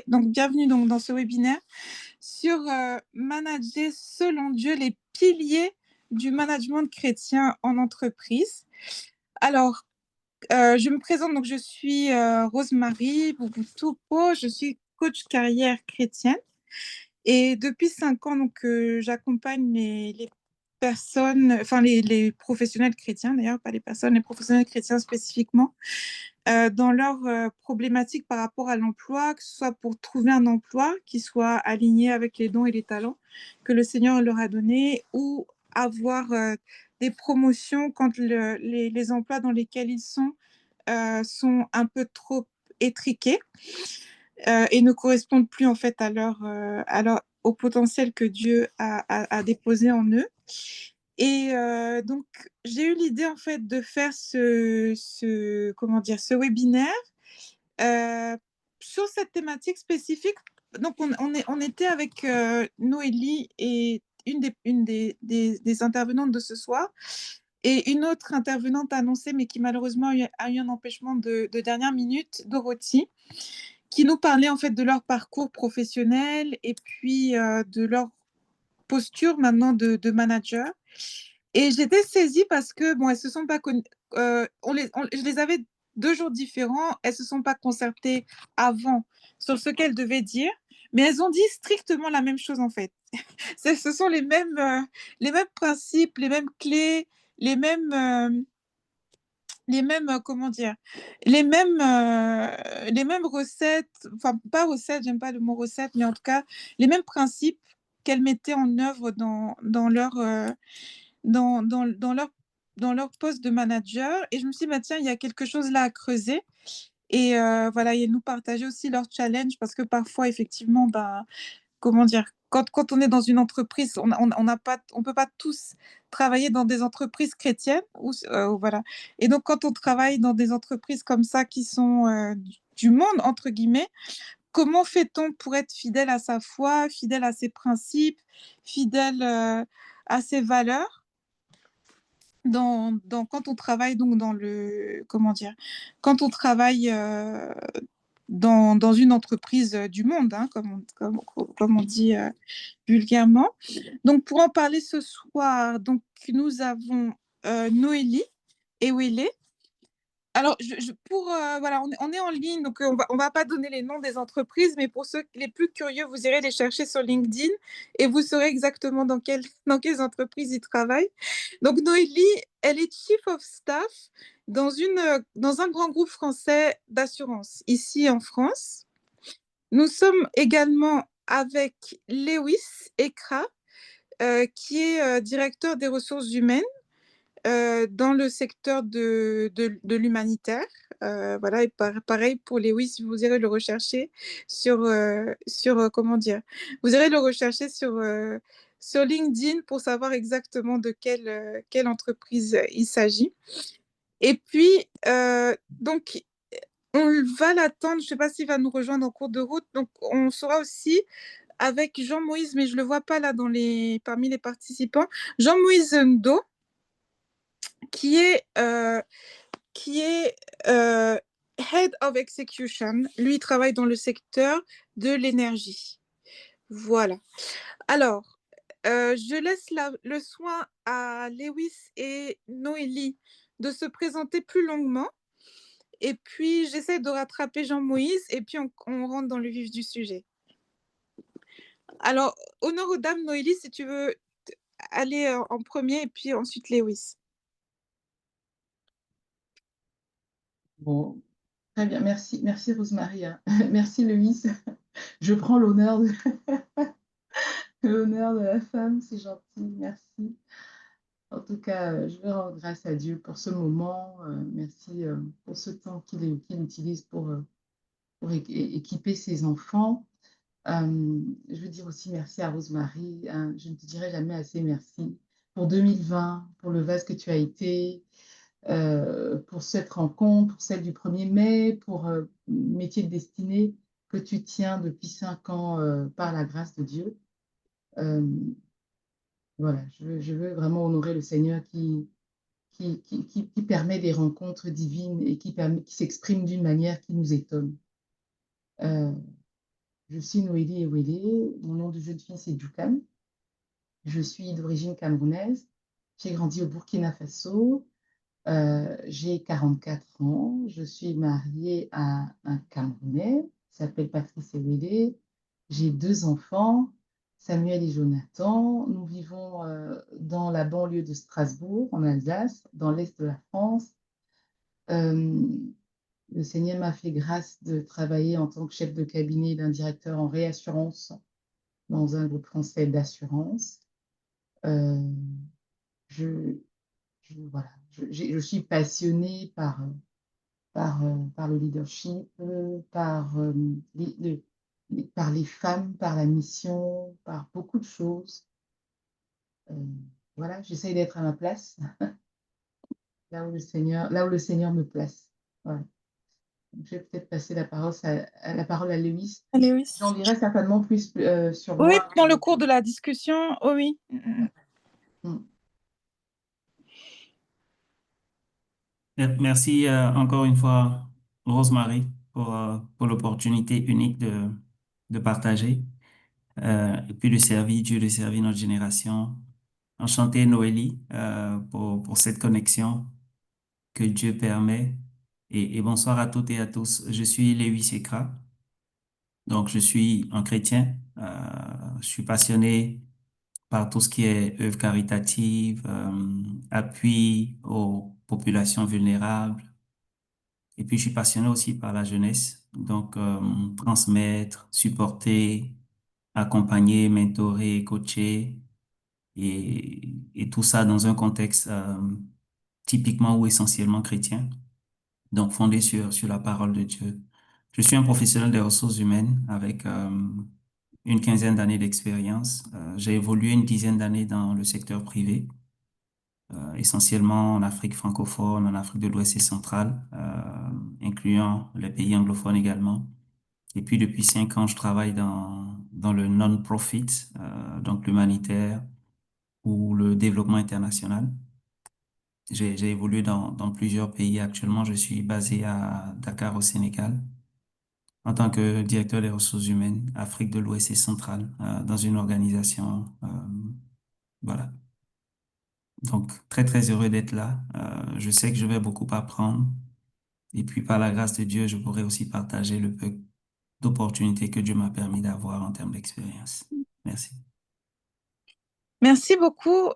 Donc bienvenue donc dans ce webinaire sur manager selon Dieu les piliers du management chrétien en entreprise. Alors, je me présente, donc je suis Rosemary Bouboutopo, je suis coach carrière chrétienne et depuis 5 ans, donc, j'accompagne les personnes, enfin les professionnels chrétiens d'ailleurs, pas les personnes, les professionnels chrétiens spécifiquement, dans leurs problématiques par rapport à l'emploi, que ce soit pour trouver un emploi qui soit aligné avec les dons et les talents que le Seigneur leur a donnés, ou avoir des promotions quand les emplois dans lesquels ils sont un peu trop étriqués et ne correspondent plus en fait au potentiel que Dieu a déposé en eux. Et donc, j'ai eu l'idée en fait de faire comment dire, ce webinaire euh, sur cette thématique spécifique. Donc, on était avec Noélie et une des intervenantes de ce soir, et une autre intervenante annoncée, mais qui malheureusement a eu un empêchement de dernière minute, Dorothy, qui nous parlait en fait de leur parcours professionnel et puis de leur posture maintenant de manager. Et j'étais saisie parce que, bon, elles se sont pas connues. Je les avais 2 jours différents. Elles se sont pas concertées avant sur ce qu'elles devaient dire, mais elles ont dit strictement la même chose en fait. Ce sont les mêmes principes, les mêmes clés, les mêmes, comment dire, les mêmes recettes, enfin pas recettes, j'aime pas le mot recette, mais en tout cas les mêmes principes qu'elles mettaient en œuvre dans leur poste de manager. Et je me suis dit, bah, tiens, il y a quelque chose là à creuser. Et voilà, et nous partager aussi leur challenge, parce que parfois, effectivement, bah, comment dire, quand on est dans une entreprise, on n'a pas, on peut pas tous travailler dans des entreprises chrétiennes. Voilà. Et donc, quand on travaille dans des entreprises comme ça qui sont du monde, entre guillemets, comment fait-on pour être fidèle à sa foi, fidèle à ses principes, fidèle à ses valeurs quand on travaille donc comment dire, quand on travaille dans une entreprise du monde, hein, comme on dit vulgairement. Donc, pour en parler ce soir, donc, nous avons Noélie et Wélé. Alors, voilà, on est en ligne, donc on va pas donner les noms des entreprises, mais pour ceux les plus curieux, vous irez les chercher sur LinkedIn et vous saurez exactement dans quelles entreprises ils travaillent. Donc, Noélie, elle est Chief of Staff dans un grand groupe français d'assurance ici en France. Nous sommes également avec Lewis Ekra, qui est directeur des ressources humaines dans le secteur de l'humanitaire. Voilà, et pareil pour Lewis, vous irez le rechercher comment dire, vous irez le rechercher sur LinkedIn pour savoir exactement de quelle entreprise il s'agit. Et puis, donc, on va l'attendre, je ne sais pas s'il va nous rejoindre en cours de route, donc on sera aussi avec Jean-Moïse, mais je ne le vois pas là parmi les participants, Jean-Moïse Ndo, qui est, euh, qui est Head of Execution. Lui, il travaille dans le secteur de l'énergie. Voilà. Alors, je laisse le soin à Lewis et Noélie de se présenter plus longuement. Et puis, j'essaie de rattraper Jean-Moïse et puis on rentre dans le vif du sujet. Alors, honneur aux dames, Noélie, si tu veux aller en premier et puis ensuite Lewis. Bon, très bien, merci, merci Rosemary, hein. Merci Louise. Je prends l'honneur l'honneur de la femme, c'est gentil, merci. En tout cas, je veux rendre grâce à Dieu pour ce moment. Merci pour ce temps qu'il utilise pour équiper ses enfants. Je veux dire aussi merci à Rosemary, hein. Je ne te dirai jamais assez merci pour 2020, pour le vase que tu as été, pour cette rencontre, pour celle du 1er mai, pour métier de destinée que tu tiens depuis 5 ans par la grâce de Dieu. Euh, voilà, je veux vraiment honorer le Seigneur qui permet des rencontres divines et qui s'exprime d'une manière qui nous étonne. Je suis Noélie Ewele. Mon nom de jeune fille, c'est Djoukam. Je suis d'origine camerounaise. J'ai grandi au Burkina Faso. J'ai 44 ans. Je suis mariée à un Camerounais qui s'appelle Patrice Ewele. J'ai deux enfants, Samuel et Jonathan. Nous vivons dans la banlieue de Strasbourg, en Alsace, dans l'est de la France. Euh, le Seigneur m'a fait grâce de travailler en tant que chef de cabinet d'un directeur en réassurance dans un groupe français d'assurance. Euh, je, voilà, je suis passionnée par le leadership, par les femmes, par la mission, par beaucoup de choses. Euh, voilà, j'essaye d'être à ma place, là où le Seigneur me place. Voilà. Donc, je vais peut-être passer la parole à Lewis. Allez, oui. J'en dirai certainement plus sur Oui, moi. dans le cours de la discussion, oh oui. Mm. Merci encore une fois, Rosemary, pour l'opportunité unique de partager et puis de servir Dieu, de servir notre génération. Enchanté, Noélie, pour cette connexion que Dieu permet. Et bonsoir à toutes et à tous. Je suis Lévi Sekra, donc je suis un chrétien. Je suis passionné par tout ce qui est œuvre caritative, appui aux populations vulnérables. Et puis, je suis passionné aussi par la jeunesse. Donc, transmettre, supporter, accompagner, mentorer, coacher et tout ça dans un contexte typiquement ou essentiellement chrétien. Donc, fondé sur la parole de Dieu. Je suis un professionnel des ressources humaines avec une quinzaine d'années d'expérience. J'ai évolué une dizaine d'années dans le secteur privé, essentiellement en Afrique francophone, en Afrique de l'Ouest et centrale, incluant les pays anglophones également. Et puis depuis 5 ans, je travaille dans le non-profit, donc l'humanitaire ou le développement international. J'ai évolué dans plusieurs pays. Actuellement, je suis basé à Dakar au Sénégal en tant que directeur des ressources humaines, Afrique de l'Ouest et centrale, dans une organisation. Voilà. Donc, très, très heureux d'être là. Je sais que je vais beaucoup apprendre. Et puis, par la grâce de Dieu, je pourrai aussi partager le peu d'opportunités que Dieu m'a permis d'avoir en termes d'expérience. Merci. Merci beaucoup.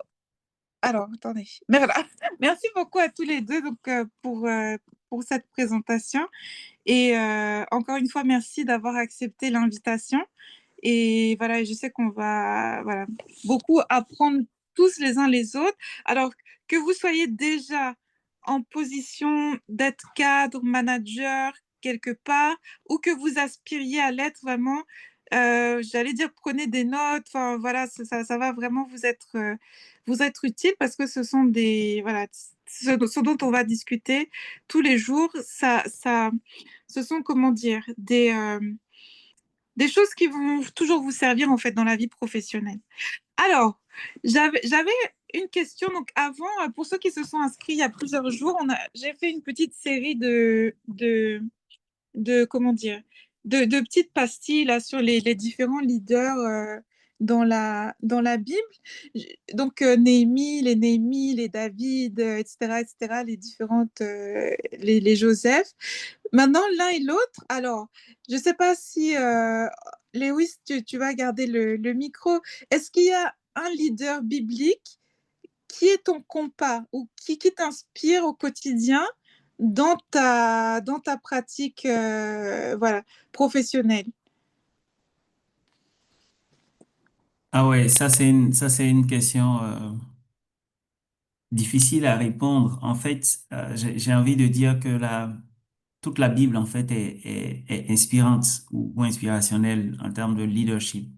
Alors, attendez. Mais voilà. Merci beaucoup à tous les deux donc, pour cette présentation. Et encore une fois, merci d'avoir accepté l'invitation. Et voilà, je sais qu'on va voilà, beaucoup apprendre tous les uns les autres. Alors, que vous soyez déjà en position d'être cadre, manager quelque part, ou que vous aspiriez à l'être vraiment, j'allais dire, prenez des notes. Enfin, voilà, ça va vraiment vous être utile parce que ce sont des, voilà, ce dont on va discuter tous les jours. Ce sont, comment dire, des choses qui vont toujours vous servir en fait dans la vie professionnelle. Alors, j'avais une question. Donc avant, pour ceux qui se sont inscrits il y a plusieurs jours, j'ai fait une petite série de comment dire, de petites pastilles là sur les différents leaders dans la Bible. Donc Néhémie, les David, etc., etc., les différentes, les Joseph. Maintenant, l'un et l'autre. Alors, je ne sais pas si Lewis, tu vas garder le micro. Est-ce qu'il y a un leader biblique qui est ton compas ou qui t'inspire au quotidien dans ta pratique voilà, professionnelle? Ah ouais, ça c'est une question difficile à répondre. En fait, j'ai envie de dire que toute la Bible en fait est inspirante ou inspirationnelle en termes de leadership.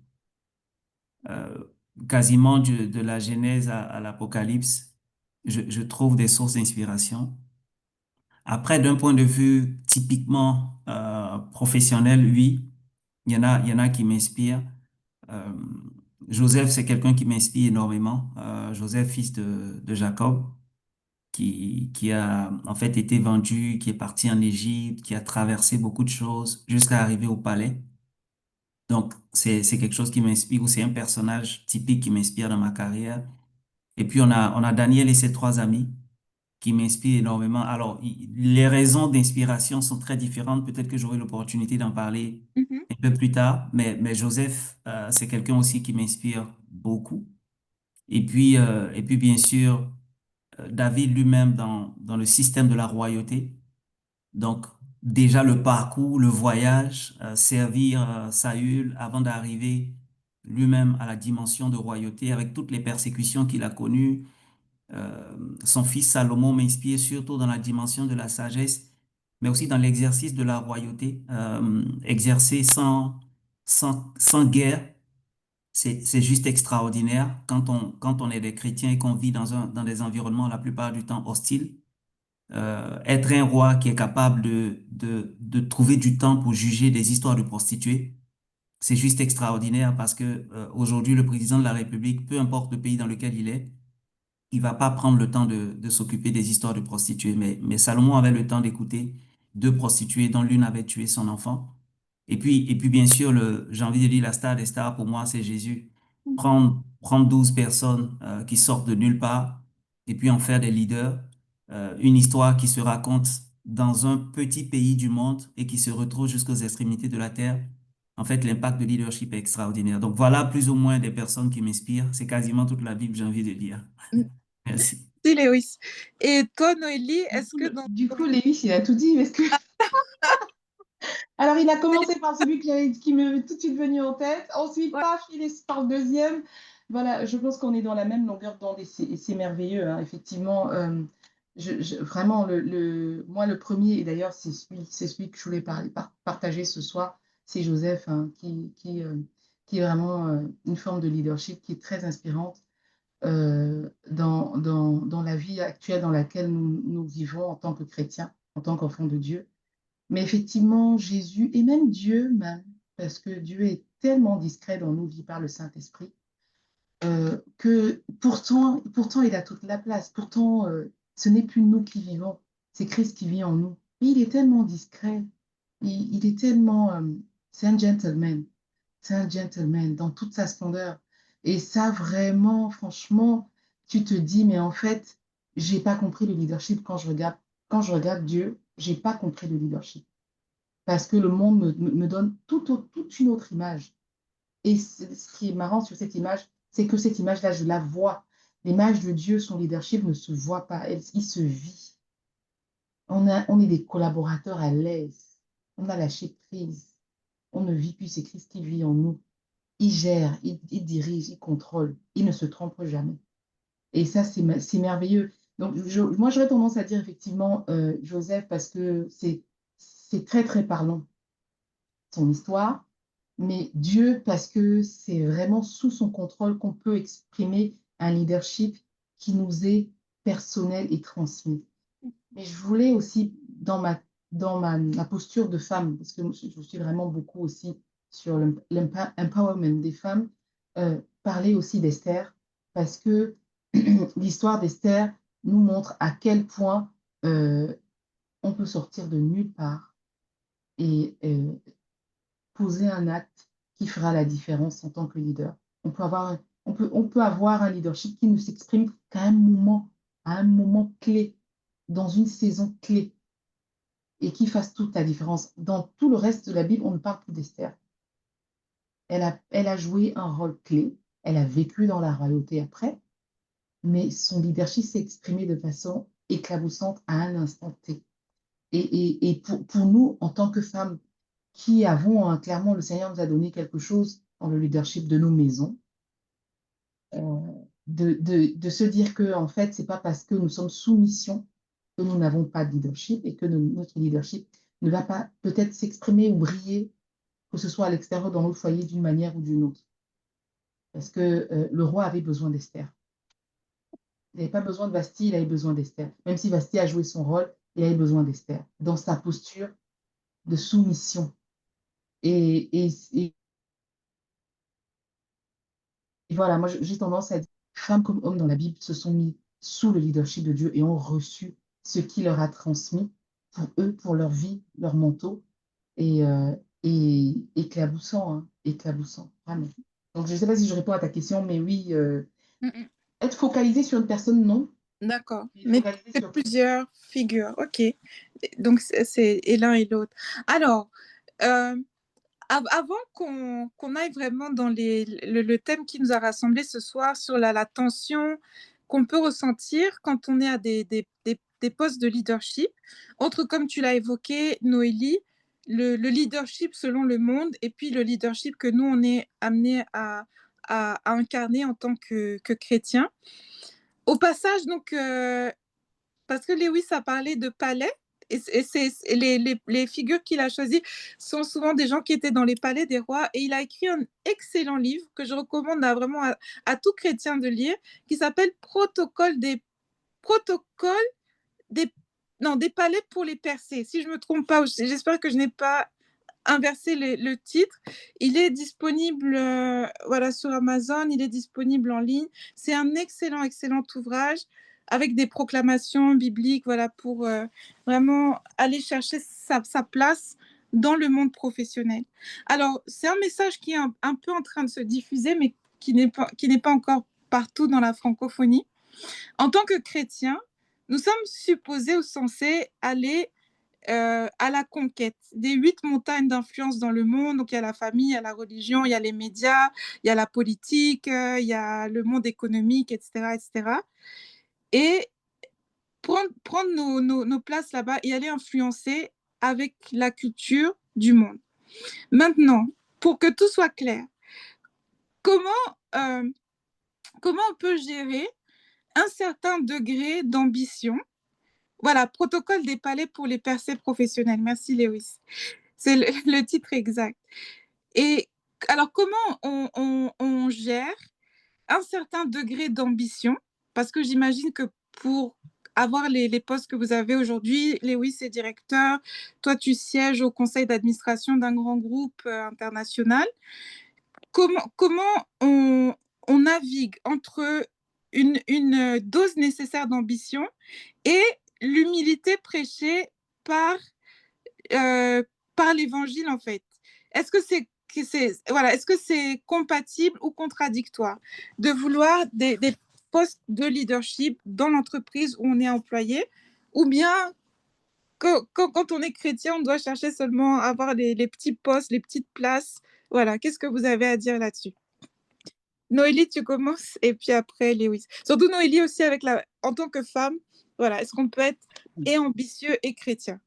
Euh, Quasiment de la Genèse à l'Apocalypse, je trouve des sources d'inspiration. Après, d'un point de vue typiquement professionnel, oui, il y en a qui m'inspirent. Euh, Joseph, c'est quelqu'un qui m'inspire énormément. Joseph, fils de Jacob, qui a en fait été vendu, qui est parti en Égypte, qui a traversé beaucoup de choses jusqu'à arriver au palais. Donc, c'est quelque chose qui m'inspire, ou c'est un personnage typique qui m'inspire dans ma carrière. Et puis, on a Daniel et ses trois amis qui m'inspirent énormément. Alors, les raisons d'inspiration sont très différentes. Peut-être que j'aurai l'opportunité d'en parler Mhm, un peu plus tard. Mais Joseph, c'est quelqu'un aussi qui m'inspire beaucoup. Et puis, bien sûr, David lui-même dans le système de la royauté. Donc, déjà le parcours, le voyage, servir Saül avant d'arriver lui-même à la dimension de royauté avec toutes les persécutions qu'il a connues. Son fils Salomon m'inspire surtout dans la dimension de la sagesse, mais aussi dans l'exercice de la royauté. Exercer sans guerre, c'est juste extraordinaire quand on est des chrétiens et qu'on vit dans des environnements la plupart du temps hostiles. Être un roi qui est capable de trouver du temps pour juger des histoires de prostituées, c'est juste extraordinaire parce que aujourd'hui, le président de la République, peu importe le pays dans lequel il va pas prendre le temps de s'occuper des histoires de prostituées. Mais Salomon avait le temps d'écouter deux prostituées dont l'une avait tué son enfant. Et puis bien sûr, j'ai envie de dire la star des stars pour moi, c'est Jésus. Prendre 12 personnes qui sortent de nulle part et puis en faire des leaders. Une histoire qui se raconte dans un petit pays du monde et qui se retrouve jusqu'aux extrémités de la terre. En fait, l'impact de leadership est extraordinaire. Donc voilà plus ou moins des personnes qui m'inspirent. C'est quasiment toute la Bible, j'ai envie de dire. mhm. Merci. Si, Lewis. Et toi, Noélie, est-ce que dans Du coup, ton... Lévis, il a tout dit. Parce que... Alors, il a commencé par celui qui m'est tout de suite venu en tête. Ensuite, Ouais. paf, il est par le deuxième. Voilà, je pense qu'on est dans la même longueur d'onde et c'est merveilleux, hein, effectivement. Vraiment, moi, le premier, et d'ailleurs, c'est celui que je voulais partager ce soir, c'est Joseph, hein, qui est vraiment une forme de leadership qui est très inspirante dans la vie actuelle dans laquelle nous vivons en tant que chrétiens, en tant qu'enfants de Dieu. Mais effectivement, Jésus et même Dieu, même, parce que Dieu est tellement discret dans nos vies par le Saint-Esprit, que pourtant, il a toute la place. Pourtant, ce n'est plus nous qui vivons, c'est Christ qui vit en nous. Et il est tellement discret, il est tellement... c'est un gentleman, c'est un gentleman dans toute sa splendeur. Et ça, vraiment, franchement, tu te dis, mais en fait, j'ai pas compris le leadership quand je regarde Dieu, j'ai pas compris le leadership parce que le monde me donne toute une autre image. Et ce qui est marrant sur cette image, c'est que cette image-là, je la vois. L'image de Dieu, son leadership ne se voit pas, il se vit. On est des collaborateurs à l'aise. On a lâché prise. On ne vit plus, c'est Christ qui vit en nous. Il gère, il dirige, il contrôle. Il ne se trompe jamais. Et ça, c'est merveilleux. Donc, moi, j'aurais tendance à dire effectivement Joseph parce que c'est très, très parlant, son histoire, mais Dieu, parce que c'est vraiment sous son contrôle qu'on peut exprimer un leadership qui nous est personnel et transmis. Mais je voulais aussi, ma posture de femme, parce que je suis vraiment beaucoup aussi sur l'empowerment des femmes, parler aussi d'Esther, parce que l'histoire d'Esther nous montre à quel point on peut sortir de nulle part et poser un acte qui fera la différence en tant que leader. On peut avoir un leadership qui ne s'exprime à un moment clé, dans une saison clé, et qui fasse toute la différence. Dans tout le reste de la Bible, on ne parle plus d'Esther. Elle a joué un rôle clé, elle a vécu dans la royauté après, mais son leadership s'est exprimé de façon éclaboussante à un instant T. Et pour nous, en tant que femmes qui avons clairement, le Seigneur nous a donné quelque chose dans le leadership de nos maisons, euh, de se dire que en fait, c'est pas parce que nous sommes sous mission que nous n'avons pas de leadership et que notre leadership ne va pas peut-être s'exprimer ou briller, que ce soit à l'extérieur dans notre foyer d'une manière ou d'une autre. Parce que le roi avait besoin d'Esther. Il n'avait pas besoin de Vasti, il avait besoin d'Esther. Même si Vasti a joué son rôle, il avait besoin d'Esther dans sa posture de soumission. Et voilà, moi j'ai tendance à dire, femmes comme hommes dans la Bible se sont mis sous le leadership de Dieu et ont reçu ce qu'il leur a transmis pour eux, pour leur vie, leur manteau. Et, et éclaboussant, hein, éclaboussant, vraiment. Donc, je ne sais pas si je réponds à ta question, mais oui, Mm, mm. être focalisé sur une personne, non, D'accord. mais Mais focalisé c'est sur Christ. plusieurs figures. OK. Donc, c'est et l'un et l'autre. Alors, euh, avant qu'on aille vraiment dans le thème qui nous a rassemblés ce soir sur la tension qu'on peut ressentir quand on est à des postes de leadership, entre, comme tu l'as évoqué, Noélie, le leadership selon le monde et puis le leadership que nous, on est amené à incarner en tant que chrétiens. Au passage, donc, parce que Lewis a parlé de palais, et les figures qu'il a choisies sont souvent des gens qui étaient dans les palais des rois, et il a écrit un excellent livre que je recommande vraiment à tout chrétien de lire, qui s'appelle Protocoles des, non, des palais pour les Persées. Si je ne me trompe pas, j'espère que je n'ai pas inverser le titre. Il est disponible voilà, sur Amazon, il est disponible en ligne. C'est un excellent, excellent ouvrage avec des proclamations bibliques voilà, pour vraiment aller chercher sa place dans le monde professionnel. Alors, c'est un message qui est un peu en train de se diffuser, mais qui n'est pas encore partout dans la francophonie. En tant que chrétien, nous sommes supposés ou censés aller à la conquête des 8 montagnes d'influence dans le monde. Donc, il y a la famille, il y a la religion, il y a les médias, il y a la politique, il y a le monde économique, etc. etc. Et prendre nos places là-bas et aller influencer avec la culture du monde. Maintenant, pour que tout soit clair, comment, euh, comment on peut gérer un certain degré d'ambition? Voilà, protocole des palais pour les percées professionnelles. Merci, Lewis. C'est le titre exact. Et alors, comment on gère un certain degré d'ambition? Parce que j'imagine que pour avoir les postes que vous avez aujourd'hui, Lewis est directeur, toi tu sièges au conseil d'administration d'un grand groupe international. Comment on navigue entre une dose nécessaire d'ambition et l'humilité prêchée par euh, par l'évangile, en fait? Est-ce que voilà, est-ce que c'est compatible ou contradictoire de vouloir des postes de leadership dans l'entreprise où on est employé, ou bien quand on est chrétien, on doit chercher seulement à avoir les petits postes, les petites places? Voilà, qu'est-ce que vous avez à dire là-dessus? Noélie, tu commences, et puis après, Lewis. Surtout Noélie aussi, en tant que femme, voilà, est-ce qu'on peut être et ambitieux et chrétien?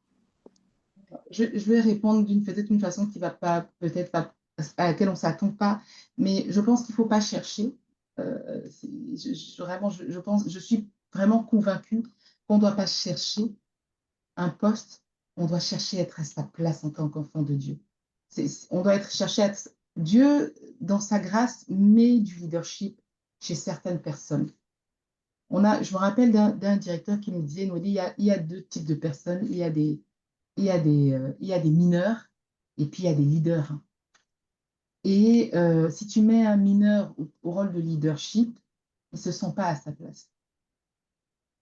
Je vais répondre peut-être une façon qui va pas, peut-être pas, à laquelle on ne s'attend pas, mais je pense qu'il ne faut pas chercher. Vraiment, je suis vraiment convaincue qu'on ne doit pas chercher un poste, on doit chercher à être à sa place en tant qu'enfant de Dieu. On doit chercher à être Dieu, dans sa grâce, met du leadership chez certaines personnes. Je me rappelle d'un directeur qui me disait, il y a 2 types de personnes, il y a des mineurs et puis il y a des leaders. Et si tu mets un mineur au rôle de leadership, il ne se sent pas à sa place.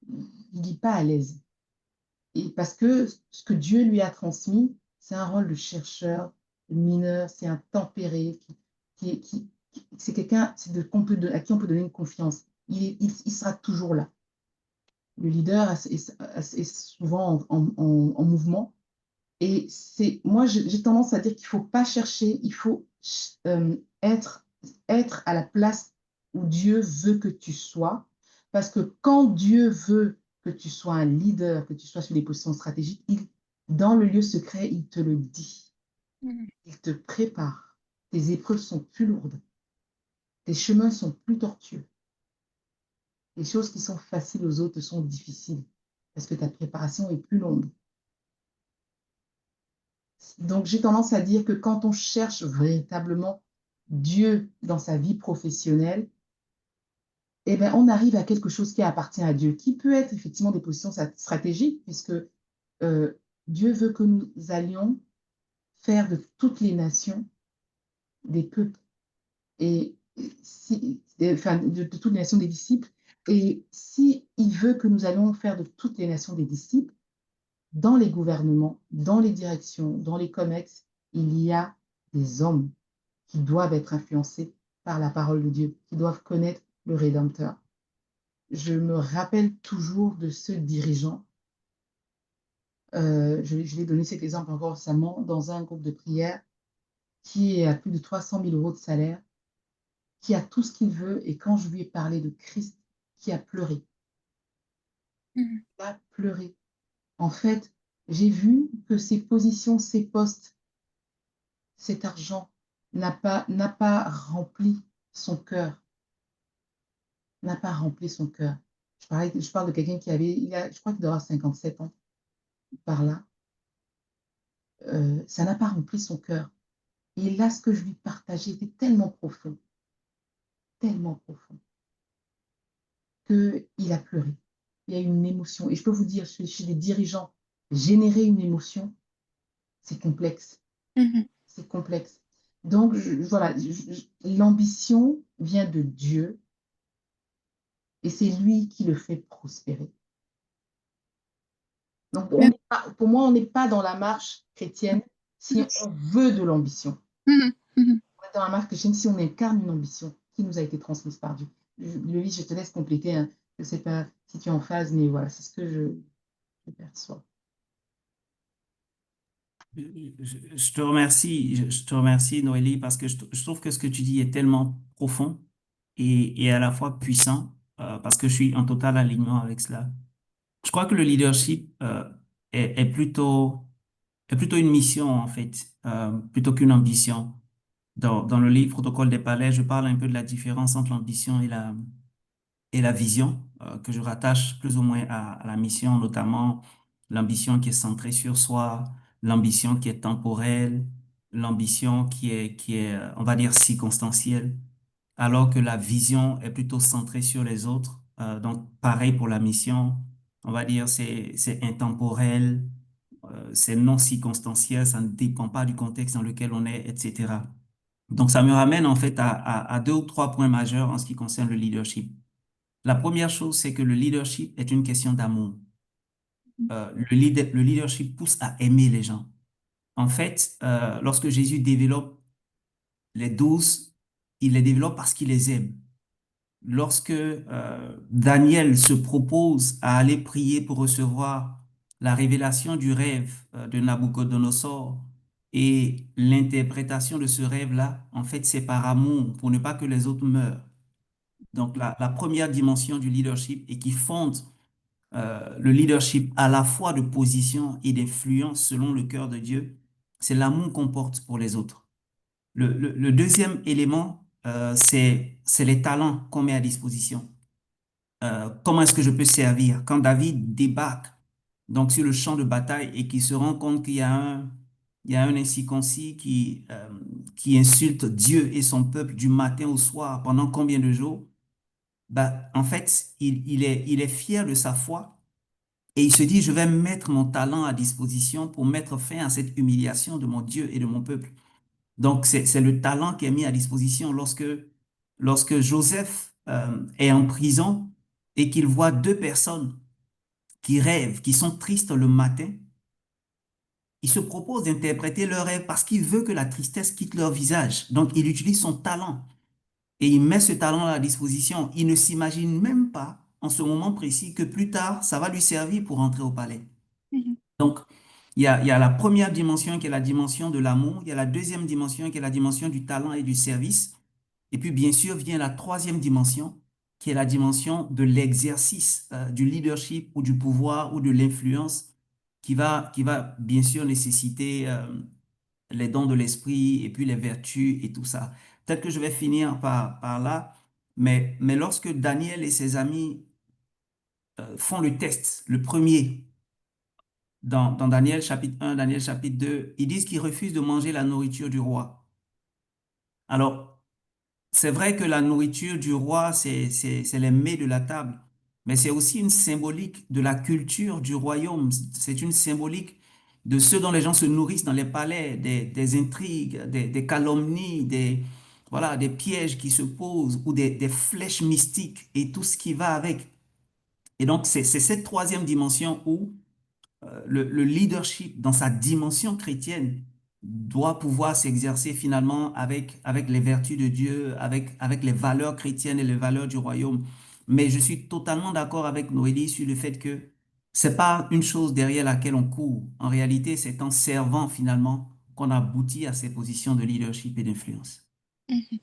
Il n'est pas à l'aise. Et parce que ce que Dieu lui a transmis, c'est un rôle de chercheur, de mineur, c'est un tempéré, c'est quelqu'un à qui on peut donner une confiance. Il sera toujours là. Le leader est souvent en mouvement. Et moi, j'ai tendance à dire qu'il ne faut pas chercher, il faut être à la place où Dieu veut que tu sois. Parce que quand Dieu veut que tu sois un leader, que tu sois sur des positions stratégiques, dans le lieu secret, il te le dit. Il te prépare. Tes épreuves sont plus lourdes. Tes chemins sont plus tortueux. Les choses qui sont faciles aux autres sont difficiles parce que ta préparation est plus longue. Donc, j'ai tendance à dire que quand on cherche véritablement Dieu dans sa vie professionnelle, eh bien, on arrive à quelque chose qui appartient à Dieu, qui peut être effectivement des positions stratégiques, puisque Dieu veut que nous allions faire de toutes les nations des peuples, et enfin, de toutes les nations des disciples. Et si il veut que nous allions faire de toutes les nations des disciples, dans les gouvernements, dans les directions, dans les COMEX, il y a des hommes qui doivent être influencés par la parole de Dieu, qui doivent connaître le Rédempteur. Je me rappelle toujours de ce dirigeant. Je vais donner cet exemple encore récemment dans un groupe de prière qui est à plus de 300 000 euros de salaire, qui a tout ce qu'il veut. Et quand je lui ai parlé de Christ, qui a pleuré, Mhm. il a pleuré. En fait, j'ai vu que ses positions, ses postes, cet argent n'a pas rempli son cœur, n'a pas rempli son cœur. Je parle de quelqu'un qui avait, je crois qu'il doit avoir 57 ans, par là. Ça n'a pas rempli son cœur. Et là, ce que je lui partageais était tellement profond, qu'il a pleuré. Il y a eu une émotion. Et je peux vous dire, chez les dirigeants, générer une émotion, c'est complexe. Mhm. C'est complexe. Donc, voilà, l'ambition vient de Dieu et c'est lui qui le fait prospérer. Donc, Mais- pour moi, on n'est pas dans la marche chrétienne si on veut de l'ambition. Mhm. Mhm. On est dans la marche chrétienne si on incarne une ambition qui nous a été transmise par Dieu. Louis, je te laisse compléter, hein. Je ne sais pas si tu es en phase, mais voilà, c'est ce que je perçois. Je te remercie, Noélie, parce que je trouve que ce que tu dis est tellement profond et à la fois puissant, parce que je suis en total alignement avec cela. Je crois que le leadership est plutôt une mission, en fait, plutôt qu'une ambition. Dans le livre Protocole des palais, je parle un peu de la différence entre l'ambition et la vision, que je rattache plus ou moins à la mission, notamment l'ambition qui est centrée sur soi, l'ambition qui est temporelle, l'ambition qui est, on va dire, circonstancielle, alors que la vision est plutôt centrée sur les autres. Donc, pareil pour la mission, on va dire, c'est intemporel, c'est non circonstanciel, ça ne dépend pas du contexte dans lequel on est, etc. Donc, ça me ramène en fait à deux ou trois points majeurs en ce qui concerne le leadership. La première chose, c'est que le leadership est une question d'amour. Le leadership pousse à aimer les gens. En fait, lorsque Jésus développe les 12, il les développe parce qu'il les aime. Lorsque Daniel se propose à aller prier pour recevoir la révélation du rêve de Nabuchodonosor et l'interprétation de ce rêve-là, en fait, c'est par amour pour ne pas que les autres meurent. Donc, la première dimension du leadership et qui fonde le leadership à la fois de position et d'influence selon le cœur de Dieu, c'est l'amour qu'on porte pour les autres. Le deuxième élément, c'est les talents qu'on met à disposition. Comment est-ce que je peux servir? Quand David débarque donc sur le champ de bataille et qu'il se rend compte il y a un incirconcis qui insulte Dieu et son peuple du matin au soir pendant combien de jours? Bah, en fait, il est fier de sa foi et il se dit, je vais mettre mon talent à disposition pour mettre fin à cette humiliation de mon Dieu et de mon peuple. Donc, c'est le talent qui est mis à disposition lorsque Joseph est en prison et qu'il voit deux personnes qui rêvent, qui sont tristes le matin. Il se propose d'interpréter leur rêve parce qu'il veut que la tristesse quitte leur visage. Donc, il utilise son talent et il met ce talent à la disposition. Il ne s'imagine même pas en ce moment précis que plus tard, ça va lui servir pour entrer au palais. Mhm. Donc, il y a la première dimension qui est la dimension de l'amour, il y a la deuxième dimension qui est la dimension du talent et du service, et puis bien sûr vient la troisième dimension qui est la dimension de l'exercice du leadership ou du pouvoir ou de l'influence qui va bien sûr nécessiter les dons de l'esprit et puis les vertus et tout ça. Peut-être que je vais finir par là, mais lorsque Daniel et ses amis font le test, le premier, dans Daniel chapitre 1, Daniel chapitre 2, ils disent qu'ils refusent de manger la nourriture du roi. Alors, c'est vrai que la nourriture du roi, c'est les mets de la table, mais c'est aussi une symbolique de la culture du royaume. C'est une symbolique de ce dont les gens se nourrissent dans les palais, des intrigues, des calomnies, voilà, des pièges qui se posent ou des flèches mystiques et tout ce qui va avec. Et donc, c'est cette troisième dimension où le leadership dans sa dimension chrétienne doit pouvoir s'exercer finalement avec les vertus de Dieu, avec les valeurs chrétiennes et les valeurs du royaume. Mais je suis totalement d'accord avec Noélie sur le fait que c'est pas une chose derrière laquelle on court. En réalité, c'est en servant finalement qu'on aboutit à ces positions de leadership et d'influence. Mhm.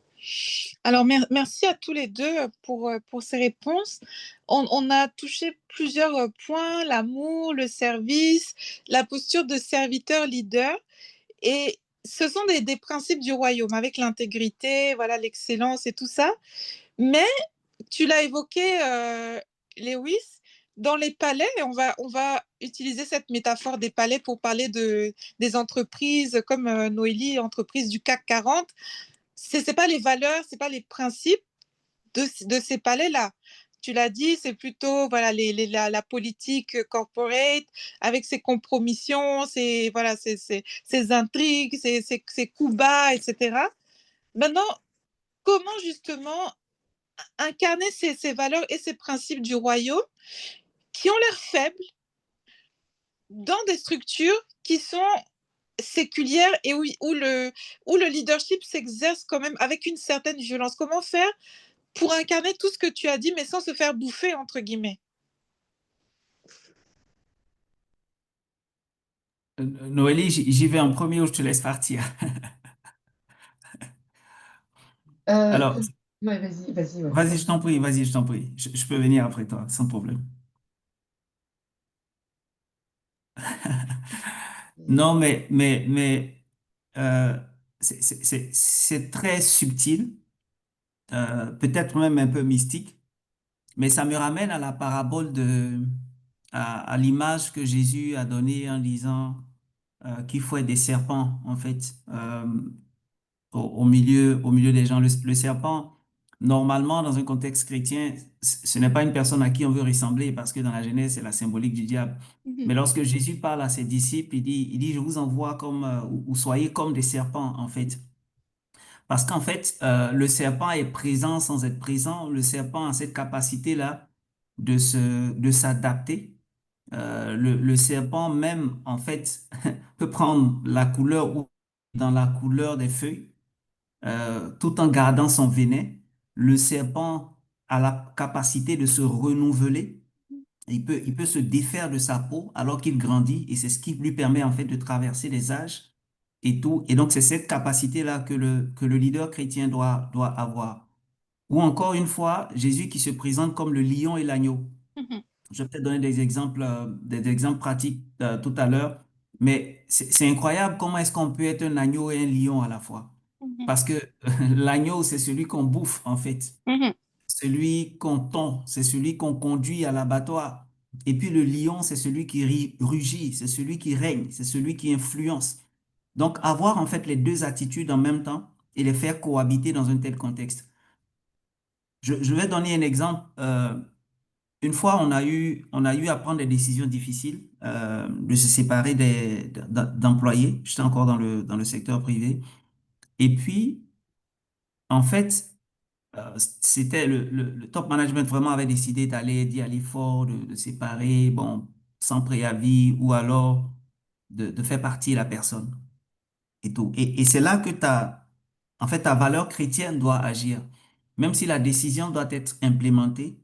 Alors, merci à tous les deux pour ces réponses. On a touché plusieurs points, l'amour, le service, la posture de serviteur-leader. Et ce sont des principes du royaume, avec l'intégrité, voilà, l'excellence et tout ça. Mais tu l'as évoqué, Lewis, dans les palais, on va utiliser cette métaphore des palais pour parler des entreprises comme Noélie, entreprise du CAC 40. Ce n'est pas les valeurs, ce n'est pas les principes de ces palais-là. Tu l'as dit, c'est plutôt voilà, la politique corporate avec ses compromissions, voilà, ses intrigues, ses coups bas, etc. Maintenant, comment justement incarner ces valeurs et ces principes du royaume qui ont l'air faibles dans des structures qui sont séculières et où le leadership s'exerce quand même avec une certaine violence. Comment faire pour incarner tout ce que tu as dit, mais sans se faire bouffer, entre guillemets? Noélie, j'y vais en premier ou je te laisse partir. Alors, Ouais, vas-y, vas-y, ouais. vas-y, je t'en prie, vas-y, je t'en prie. Je peux venir après toi, sans problème. Non, euh, c'est très subtil, peut-être même un peu mystique, mais ça me ramène à la parabole à l'image que Jésus a donnée en disant qu'il faut être des serpents, en fait, au milieu des gens. Le serpent, normalement, dans un contexte chrétien, ce n'est pas une personne à qui on veut ressembler parce que dans la Genèse, c'est la symbolique du diable. Mhm, Mais lorsque Jésus parle à ses disciples, il dit, je vous envoie comme, ou soyez comme des serpents, en fait. Parce qu'en fait, le serpent est présent sans être présent. Le serpent a cette capacité-là de s'adapter. Le serpent même, en fait, peut prendre la couleur ou dans la couleur des feuilles tout en gardant son venin. Le serpent a la capacité de se renouveler. Il peut se défaire de sa peau alors qu'il grandit et c'est ce qui lui permet en fait de traverser les âges et tout. Et donc c'est cette capacité-là que le leader chrétien doit avoir. Ou encore une fois, Jésus qui se présente comme le lion et l'agneau. mhm, Je vais peut-être donner des exemples pratiques tout à l'heure, mais c'est incroyable comment est-ce qu'on peut être un agneau et un lion à la fois. mhm, Parce que l'agneau, c'est celui qu'on bouffe, en fait. mhm, Celui qu'on tond, c'est celui qu'on conduit à l'abattoir. Et puis le lion, c'est celui qui rugit, c'est celui qui règne, c'est celui qui influence. Donc avoir en fait les deux attitudes en même temps et les faire cohabiter dans un tel contexte. Je vais donner un exemple. Une fois, on a eu à prendre des décisions difficiles, de se séparer d'employés. J'étais encore dans le secteur privé. Et puis, en fait, c'était le top management vraiment avait décidé d'y aller fort, de séparer, bon, sans préavis ou alors de faire partir la personne et tout. Et c'est là que en fait, ta valeur chrétienne doit agir. Même si la décision doit être implémentée,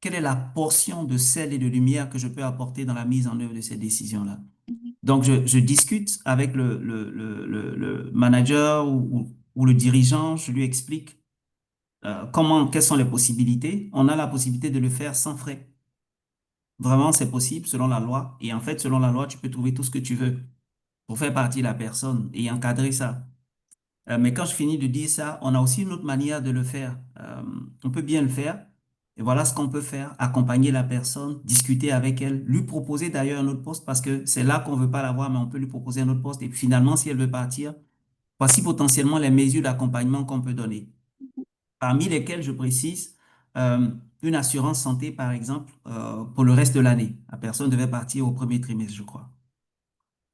quelle est la portion de sel et de lumière que je peux apporter dans la mise en œuvre de ces décisions-là? mhm, Donc, je discute avec le manager ou le dirigeant, je lui explique quelles sont les possibilités. On a la possibilité de le faire sans frais. Vraiment, c'est possible selon la loi. Et en fait, selon la loi, tu peux trouver tout ce que tu veux pour faire partie de la personne et encadrer ça. Mais quand je finis de dire ça, on a aussi une autre manière de le faire. On peut bien le faire. Et voilà ce qu'on peut faire. Accompagner la personne, discuter avec elle, lui proposer d'ailleurs un autre poste parce que c'est là qu'on veut pas l'avoir, mais on peut lui proposer un autre poste. Et finalement, si elle veut partir, voici potentiellement les mesures d'accompagnement qu'on peut donner. Parmi lesquelles, je précise, euh, une assurance santé, par exemple, pour le reste de l'année. La personne devait partir au premier trimestre, je crois.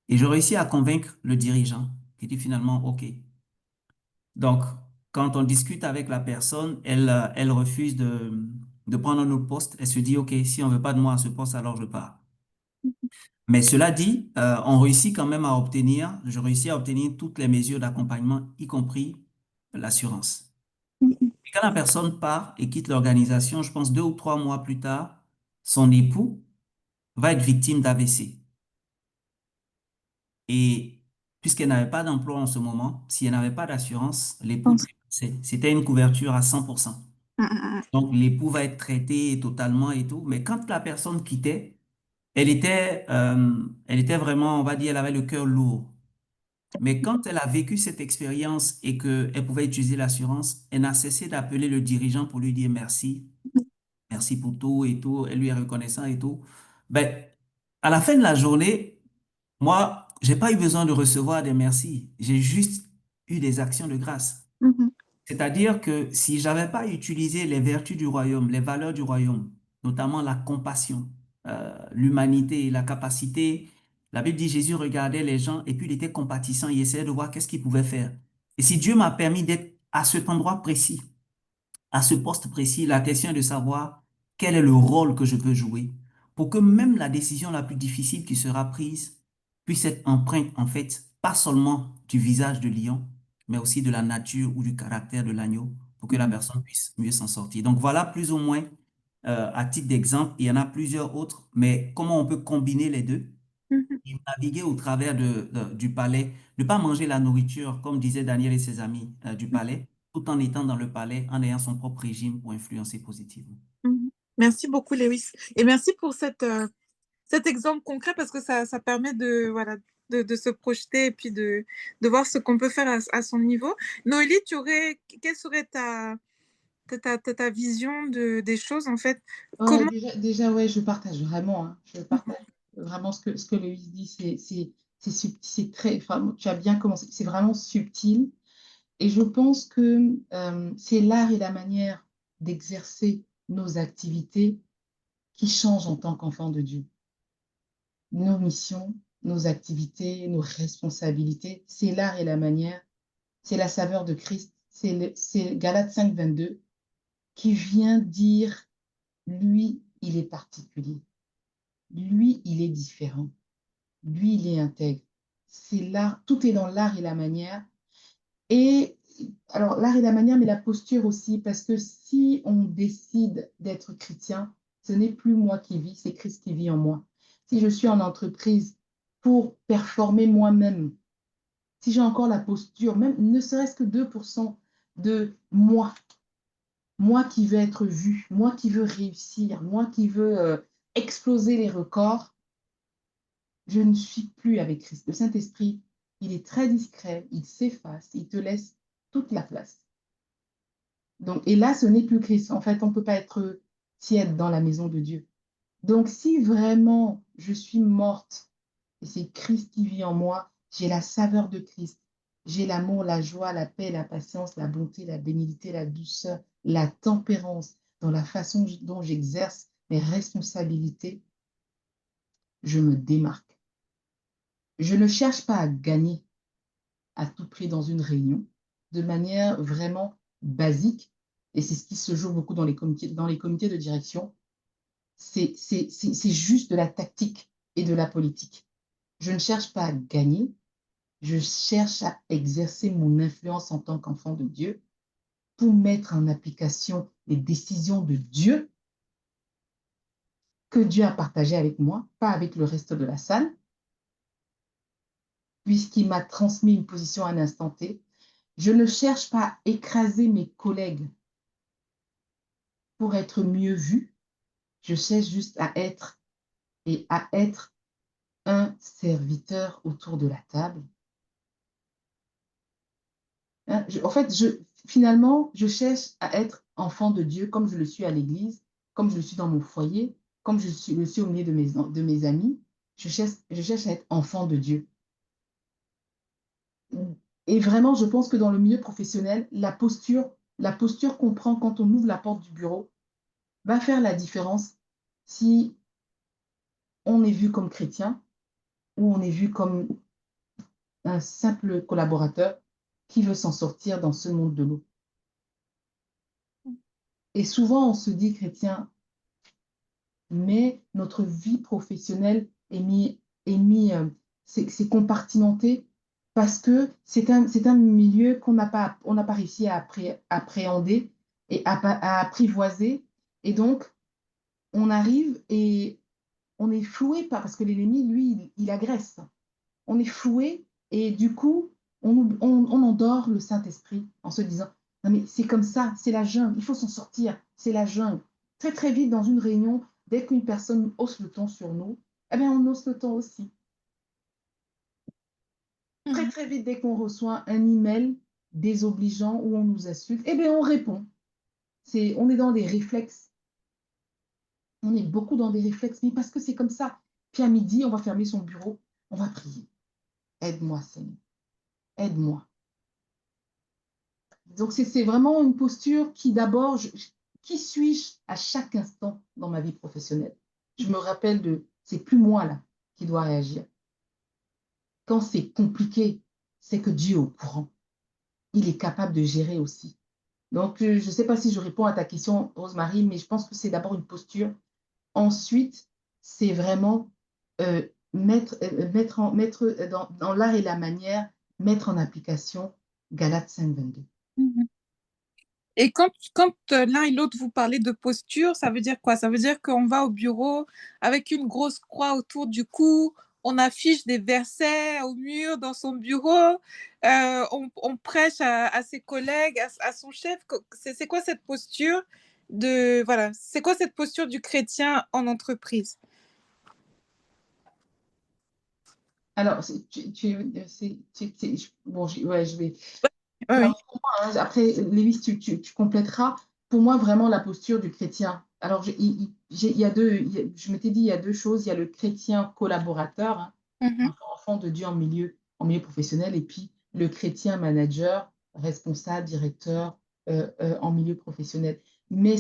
Et je réussis à convaincre le dirigeant qui dit finalement, OK. Donc, quand on discute avec la personne, elle refuse de prendre un autre poste. Elle se dit, OK, si on ne veut pas de moi à ce poste, alors je pars. Mais cela dit, je réussis à obtenir toutes les mesures d'accompagnement, y compris l'assurance. Mhm. Et quand la personne part et quitte l'organisation, je pense 2 ou 3 mois plus tard, son époux va être victime d'AVC. Et puisqu'elle n'avait pas d'emploi en ce moment, si elle n'avait pas d'assurance, l'époux Pense- dépassait. C'était une couverture à 100%. Mhm. Donc, l'époux va être traité totalement et tout. Mais quand la personne quittait, elle était vraiment, on va dire, elle avait le cœur lourd. Mais quand elle a vécu cette expérience et qu'elle pouvait utiliser l'assurance, elle n'a cessé d'appeler le dirigeant pour lui dire merci, merci pour tout et tout. Elle lui est reconnaissant et tout. Ben, à la fin de la journée, moi, j'ai pas eu besoin de recevoir des merci. J'ai juste eu des actions de grâce. Mhm. C'est-à-dire que si j'avais pas utilisé les vertus du royaume, les valeurs du royaume, notamment la compassion, l'humanité, la capacité, la Bible dit Jésus regardait les gens et puis il était compatissant, il essayait de voir qu'est-ce qu'il pouvait faire. Et si Dieu m'a permis d'être à cet endroit précis, à ce poste précis, la question est de savoir quel est le rôle que je peux jouer pour que même la décision la plus difficile qui sera prise puisse être empreinte, en fait, pas seulement du visage de lion, mais aussi de la nature ou du caractère de l'agneau pour que la Mhm. personne puisse mieux s'en sortir. Donc voilà plus ou moins, à titre d'exemple, il y en a plusieurs autres, mais comment on peut combiner les deux? Mhm. Et naviguer au travers du palais, ne pas manger la nourriture, comme disaient Daniel et ses amis, du palais, tout en étant dans le palais, en ayant son propre régime pour influencer positivement. Mhm. Merci beaucoup, Lewis. Et merci pour cet exemple concret parce que ça permet voilà, de se projeter et puis de voir ce qu'on peut faire à son niveau. Noélie, quelle serait ta vision des choses en fait? Ouais, Comment... déjà, ouais, je partage vraiment, hein, je partage vraiment ce que Loïs dit, c'est très, enfin, tu as bien commencé, c'est vraiment subtil. Et je pense que c'est l'art et la manière d'exercer nos activités qui changent en tant qu'enfants de Dieu. Nos missions, nos activités, nos responsabilités, c'est l'art et la manière, c'est la saveur de Christ, c'est Galates 5, 22 qui vient dire, lui, il est particulier, lui, il est différent, lui, il est intègre. C'est l'art, tout est dans l'art et la manière. Et alors, l'art et la manière, mais la posture aussi, parce que si on décide d'être chrétien, ce n'est plus moi qui vis, c'est Christ qui vit en moi. Si je suis en entreprise pour performer moi-même, si j'ai encore la posture, même ne serait-ce que 2% de moi qui veux être vu, moi qui veux réussir, moi qui veux exploser les records, je ne suis plus avec Christ. Le Saint-Esprit, il est très discret, il s'efface, il te laisse toute la place. Donc, et là, ce n'est plus Christ. En fait, on ne peut pas être tiède dans la maison de Dieu. Donc, si vraiment je suis morte et c'est Christ qui vit en moi, j'ai la saveur de Christ. J'ai l'amour, la joie, la paix, la patience, la bonté, la bénignité, la douceur, la tempérance dans la façon dont j'exerce mes responsabilités, je me démarque. Je ne cherche pas à gagner à tout prix dans une réunion de manière vraiment basique. Et c'est ce qui se joue beaucoup dans les comités de direction. C'est juste de la tactique et de la politique. Je ne cherche pas à gagner, je cherche à exercer mon influence en tant qu'enfant de Dieu pour mettre en application les décisions de Dieu que Dieu a partagées avec moi, pas avec le reste de la salle, puisqu'il m'a transmis une position à un instant T. Je ne cherche pas à écraser mes collègues pour être mieux vu. Je cherche juste à être et à être un serviteur autour de la table. Hein, finalement, je cherche à être enfant de Dieu comme je le suis à l'église, comme je le suis dans mon foyer, comme le suis au milieu de mes amis. Je cherche à être enfant de Dieu. Et vraiment, je pense que dans le milieu professionnel, la posture qu'on prend quand on ouvre la porte du bureau va faire la différence si on est vu comme chrétien ou on est vu comme un simple collaborateur qui veut s'en sortir dans ce monde de l'eau. Et souvent, on se dit chrétien, mais notre vie professionnelle c'est compartimenté parce que c'est un milieu on n'a pas réussi à appréhender et à apprivoiser. Et donc, on arrive et on est floué parce que l'ennemi, lui, il agresse. On est floué et du coup, on endort le Saint-Esprit en se disant, non mais c'est comme ça, c'est la jungle, il faut s'en sortir, c'est la jungle. Très très vite dans une réunion, dès qu'une personne hausse le ton sur nous, eh bien on hausse le ton aussi. Très Mhm. très vite dès qu'on reçoit un email désobligeant où on nous insulte, eh bien on répond. On est dans des réflexes. On est beaucoup dans des réflexes, mais parce que c'est comme ça. Puis à midi, on va fermer son bureau, on va prier. Aide-moi, Seigneur. Aide-moi. Donc, c'est vraiment une posture qui, d'abord, qui suis-je à chaque instant dans ma vie professionnelle? Je me rappelle c'est plus moi là qui dois réagir. Quand c'est compliqué, c'est que Dieu est au courant. Il est capable de gérer aussi. Donc, je ne sais pas si je réponds à ta question, Rosemary, mais je pense que c'est d'abord une posture. Ensuite, c'est vraiment mettre dans l'art et la manière, mettre en application Galates 5:22. Mhm. Et quand l'un et l'autre vous parlez de posture, ça veut dire quoi? Ça veut dire qu'on va au bureau avec une grosse croix autour du cou, on affiche des versets au mur dans son bureau, on prêche à ses collègues, à son chef. C'est quoi cette posture voilà, c'est quoi cette posture du chrétien en entreprise? Alors, bon, ouais, je vais. Oui, Alors, oui. pour moi, hein, après, Lévis, tu compléteras. Pour moi, vraiment, la posture du chrétien. Alors, il y a je m'étais dit, il y a deux choses. Il y a le chrétien collaborateur, hein, Mhm, enfant de Dieu en milieu professionnel, et puis le chrétien manager, responsable, directeur en milieu professionnel. Mais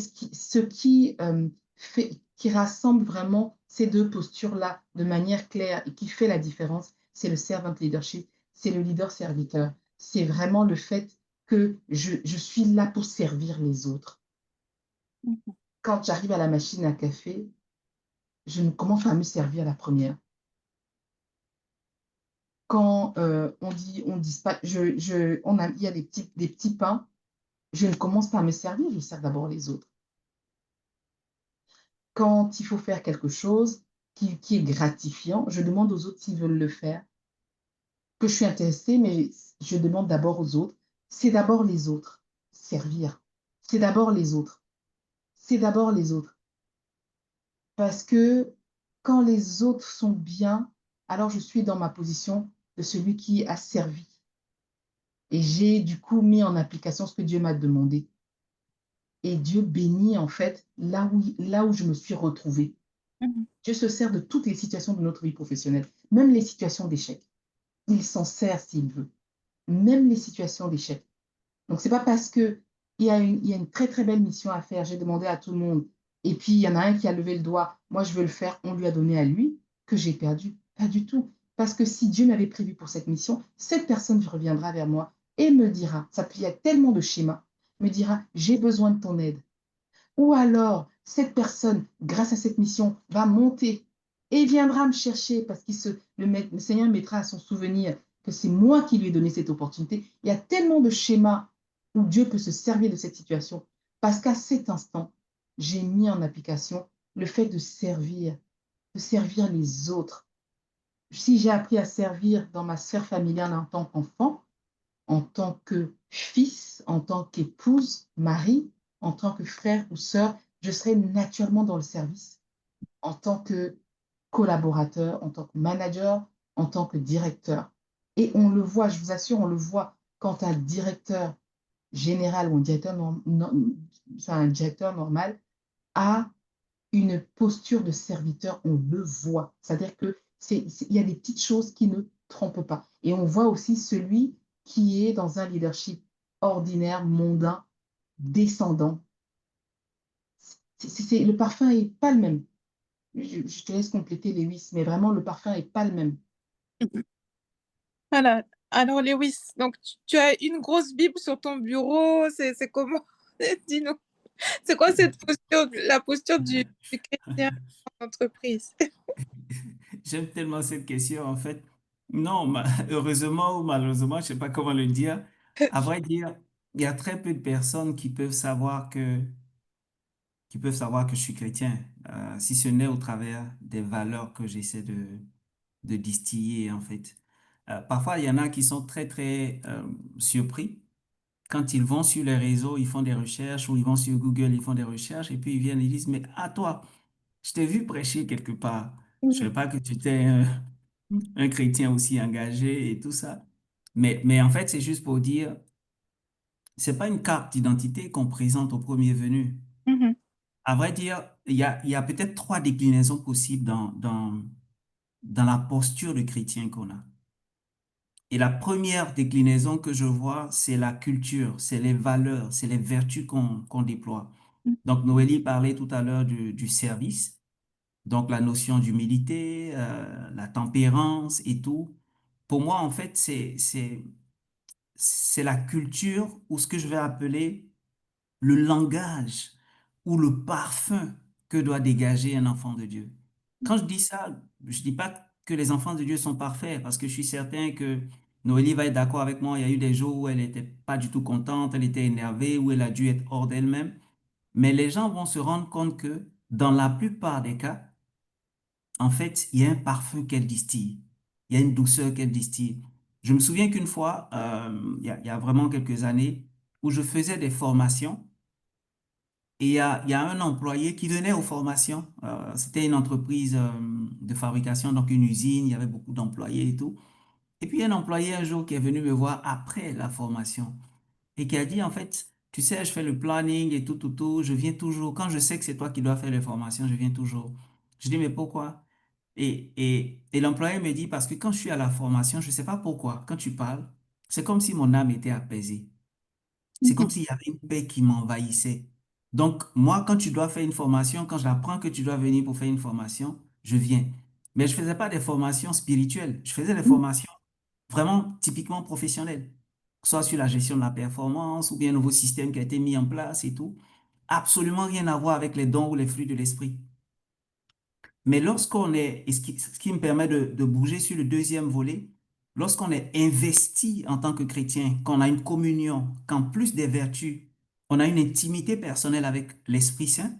qui rassemble vraiment ces deux postures-là de manière claire et qui fait la différence, c'est le servant leadership, c'est le leader serviteur. C'est vraiment le fait que je suis là pour servir les autres. mhm, Quand j'arrive à la machine à café, je ne commence pas à me servir la première. Quand on dit pas, il y a des petits pains, je ne commence pas à me servir, je sers d'abord les autres. Quand il faut faire quelque chose qui est gratifiant, je demande aux autres s'ils veulent le faire. Que je suis intéressée, mais je demande d'abord aux autres. C'est d'abord les autres. Servir. C'est d'abord les autres. C'est d'abord les autres. Parce que quand les autres sont bien, alors je suis dans ma position de celui qui a servi. Et j'ai du coup mis en application ce que Dieu m'a demandé. Et Dieu bénit en fait là où je me suis retrouvée. mhm, Dieu se sert de toutes les situations de notre vie professionnelle, même les situations d'échec. Il s'en sert s'il veut, même les situations d'échec. Donc, c'est pas parce qu'il il y a une très, très belle mission à faire, j'ai demandé à tout le monde, et puis il y en a un qui a levé le doigt, moi je veux le faire, on lui a donné à lui, que j'ai perdu. Pas du tout. Parce que si Dieu m'avait prévu pour cette mission, cette personne reviendra vers moi et me dira, il y a tellement de schémas, me dira, j'ai besoin de ton aide. Ou alors, cette personne, grâce à cette mission, va monter et viendra me chercher parce que le Seigneur mettra à son souvenir que c'est moi qui lui ai donné cette opportunité. Il y a tellement de schémas où Dieu peut se servir de cette situation parce qu'à cet instant, j'ai mis en application le fait de servir les autres. Si j'ai appris à servir dans ma sphère familiale en tant qu'enfant, en tant que fils, en tant qu'épouse, mari, en tant que frère ou sœur, je serai naturellement dans le service, en tant que collaborateur, en tant que manager, en tant que directeur. Et on le voit, je vous assure, on le voit quand un directeur général ou un un directeur normal a une posture de serviteur, on le voit. C'est-à-dire que il y a des petites choses qui ne trompent pas. Et on voit aussi celui qui est dans un leadership ordinaire, mondain, descendant. Le parfum n'est pas le même. Je te laisse compléter, Lewis, mais vraiment, le parfum n'est pas le même. mhm. Voilà. Alors, Lewis, donc tu as une grosse Bible sur ton bureau, c'est comment? Dis-nous. C'est quoi cette posture, la posture du chrétien en entreprise? J'aime tellement cette question, en fait. Non, heureusement ou malheureusement, je sais pas comment le dire. À vrai dire, il y a très peu de personnes qui peuvent savoir que je suis chrétien, si ce n'est au travers des valeurs que j'essaie de distiller, en fait. Parfois, il y en a qui sont très surpris. Quand ils vont sur les réseaux, ils font des recherches, ou ils vont sur Google, ils font des recherches, et puis ils viennent et disent, mais à toi, je t'ai vu prêcher quelque part. Je ne Mhm, savais pas que tu étais un chrétien aussi engagé et tout ça. Mais en fait, c'est juste pour dire, c'est pas une carte d'identité qu'on présente au premier venu. mhm, À vrai dire, il y a peut-être trois déclinaisons possibles dans la posture de chrétien qu'on a. Et la première déclinaison que je vois, c'est la culture, c'est les valeurs, c'est les vertus qu'on déploie. Donc, Noélie parlait tout à l'heure du service, donc la notion d'humilité, la tempérance et tout. Pour moi, en fait, c'est la culture ou ce que je vais appeler le langage ou le parfum que doit dégager un enfant de Dieu. Quand je dis ça, je dis pas que les enfants de Dieu sont parfaits, parce que je suis certain que Noélie va être d'accord avec moi. Il y a eu des jours où elle n'était pas du tout contente, elle était énervée, où elle a dû être hors d'elle-même. Mais les gens vont se rendre compte que dans la plupart des cas, en fait, il y a un parfum qu'elle distille. Il y a une douceur qu'elle distille. Je me souviens qu'une fois, il y a vraiment quelques années, où je faisais des formations et il y a un employé qui venait aux formations. C'était une entreprise de fabrication, donc une usine, il y avait beaucoup d'employés et tout. Et puis, il y a un employé un jour qui est venu me voir après la formation et qui a dit, en fait, tu sais, je fais le planning et tout, je viens toujours. Quand je sais que c'est toi qui dois faire les formations, je viens toujours. Je dis, mais pourquoi? Et l'employé me dit, parce que quand je suis à la formation, je ne sais pas pourquoi, quand tu parles, c'est comme si mon âme était apaisée. C'est mhm, comme s'il y avait une paix qui m'envahissait. Donc, moi, quand tu dois faire une formation, quand j'apprends que tu dois venir pour faire une formation, je viens. Mais je ne faisais pas des formations spirituelles, je faisais des mhm, formations vraiment typiquement professionnelles, soit sur la gestion de la performance ou bien un nouveau système qui a été mis en place et tout. Absolument rien à voir avec les dons ou les fruits de l'esprit. Mais lorsqu'on est, et ce qui me permet de bouger sur le deuxième volet, lorsqu'on est investi en tant que chrétien, qu'on a une communion, qu'en plus des vertus, on a une intimité personnelle avec l'Esprit Saint,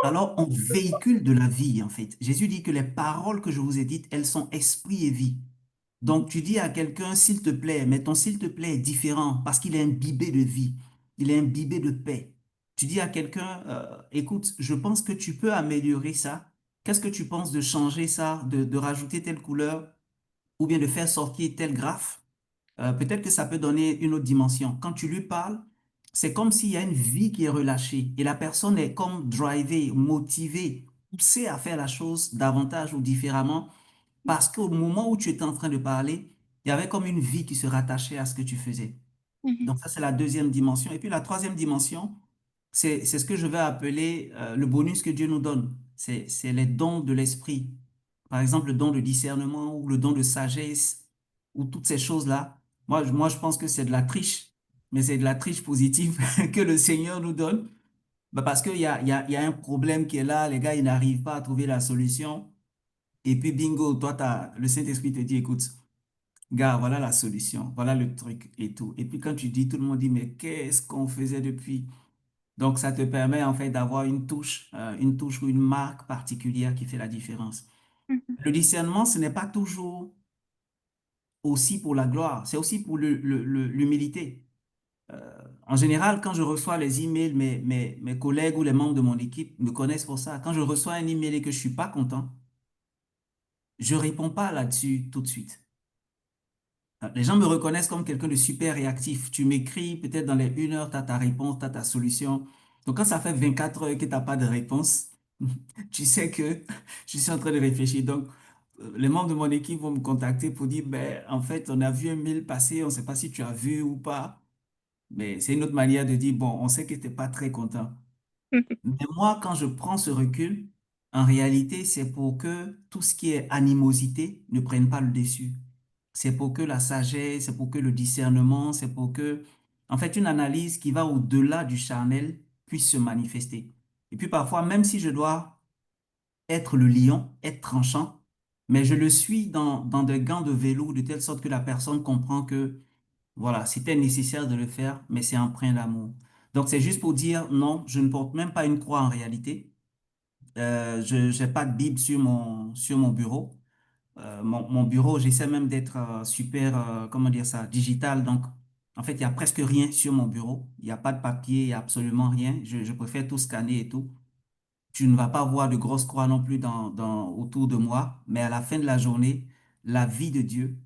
alors on véhicule de la vie, en fait. Jésus dit que les paroles que je vous ai dites, elles sont esprit et vie. Donc tu dis à quelqu'un, s'il te plaît, mais ton s'il te plaît est différent parce qu'il est imbibé de vie, il est imbibé de paix. Tu dis à quelqu'un, écoute, je pense que tu peux améliorer ça. Qu'est-ce que tu penses de changer ça, de rajouter telle couleur ou bien de faire sortir tel graphe? Peut-être que ça peut donner une autre dimension. Quand tu lui parles, c'est comme s'il y a une vie qui est relâchée et la personne est comme drivée, motivée, poussée à faire la chose davantage ou différemment parce qu'au moment où tu étais en train de parler, il y avait comme une vie qui se rattachait à ce que tu faisais. mhm, Donc ça, c'est la deuxième dimension. Et puis la troisième dimension, c'est ce que je vais appeler le bonus que Dieu nous donne. C'est les dons de l'esprit. Par exemple, le don de discernement ou le don de sagesse ou toutes ces choses-là. Moi, je pense que c'est de la triche, mais c'est de la triche positive que le Seigneur nous donne. Bah, parce qu'il y a un problème qui est là, les gars, ils n'arrivent pas à trouver la solution. Et puis, bingo, toi, le Saint-Esprit te dit, écoute, gars, voilà la solution, voilà le truc et tout. Et puis, quand tu dis, tout le monde dit, mais qu'est-ce qu'on faisait depuis? Donc, ça te permet, en fait, d'avoir une touche ou une marque particulière qui fait la différence. mhm, Le discernement, ce n'est pas toujours aussi pour la gloire, c'est aussi pour l'humilité. En général, quand je reçois les emails, mes collègues ou les membres de mon équipe me connaissent pour ça. Quand je reçois un email et que je suis pas content, je réponds pas là-dessus tout de suite. Les gens me reconnaissent comme quelqu'un de super réactif. Tu m'écris, peut-être dans les 1 heure, tu as ta réponse, tu as ta solution. Donc, quand ça fait 24 heures que tu n'as pas de réponse, tu sais que je suis en train de réfléchir. Donc, les membres de mon équipe vont me contacter pour dire, ben, en fait, on a vu un mail passer, on ne sait pas si tu as vu ou pas. Mais c'est une autre manière de dire, bon, on sait que tu n'es pas très content. mhm, Mais moi, quand je prends ce recul, en réalité, c'est pour que tout ce qui est animosité ne prenne pas le dessus. C'est pour que la sagesse, c'est pour que le discernement, c'est pour que, en fait, une analyse qui va au-delà du charnel puisse se manifester. Et puis parfois, même si je dois être le lion, être tranchant, mais je le suis dans des gants de vélo de telle sorte que la personne comprend que, voilà, c'était nécessaire de le faire, mais c'est empreint d'amour. Donc, c'est juste pour dire, non, je ne porte même pas une croix en réalité. Je n'ai pas de Bible sur mon bureau. Mon bureau, j'essaie même d'être super, comment dire ça, digital. Donc, en fait, il y a presque rien sur mon bureau. Il n'y a pas de papier, il n'y a absolument rien. Je préfère tout scanner et tout. Tu ne vas pas voir de grosses croix non plus autour de moi, mais à la fin de la journée, la vie de Dieu,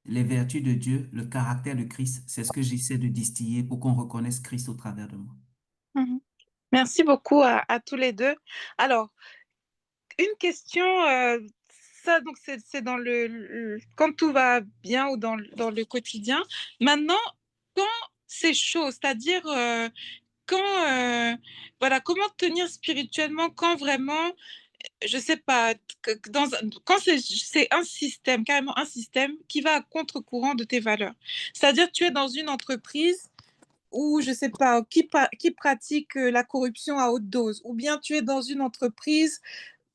les vertus de Dieu, le caractère de Christ, c'est ce que j'essaie de distiller pour qu'on reconnaisse Christ au travers de moi. Mhm. Merci beaucoup à tous les deux. Alors, une question, ça donc c'est dans quand tout va bien ou dans le quotidien. Maintenant, quand c'est chaud, c'est-à-dire quand voilà, comment tenir spirituellement quand vraiment, je sais pas, quand c'est un système, carrément un système qui va à contre-courant de tes valeurs. C'est-à-dire tu es dans une entreprise ou je sais pas, qui pratique la corruption à haute dose, ou bien tu es dans une entreprise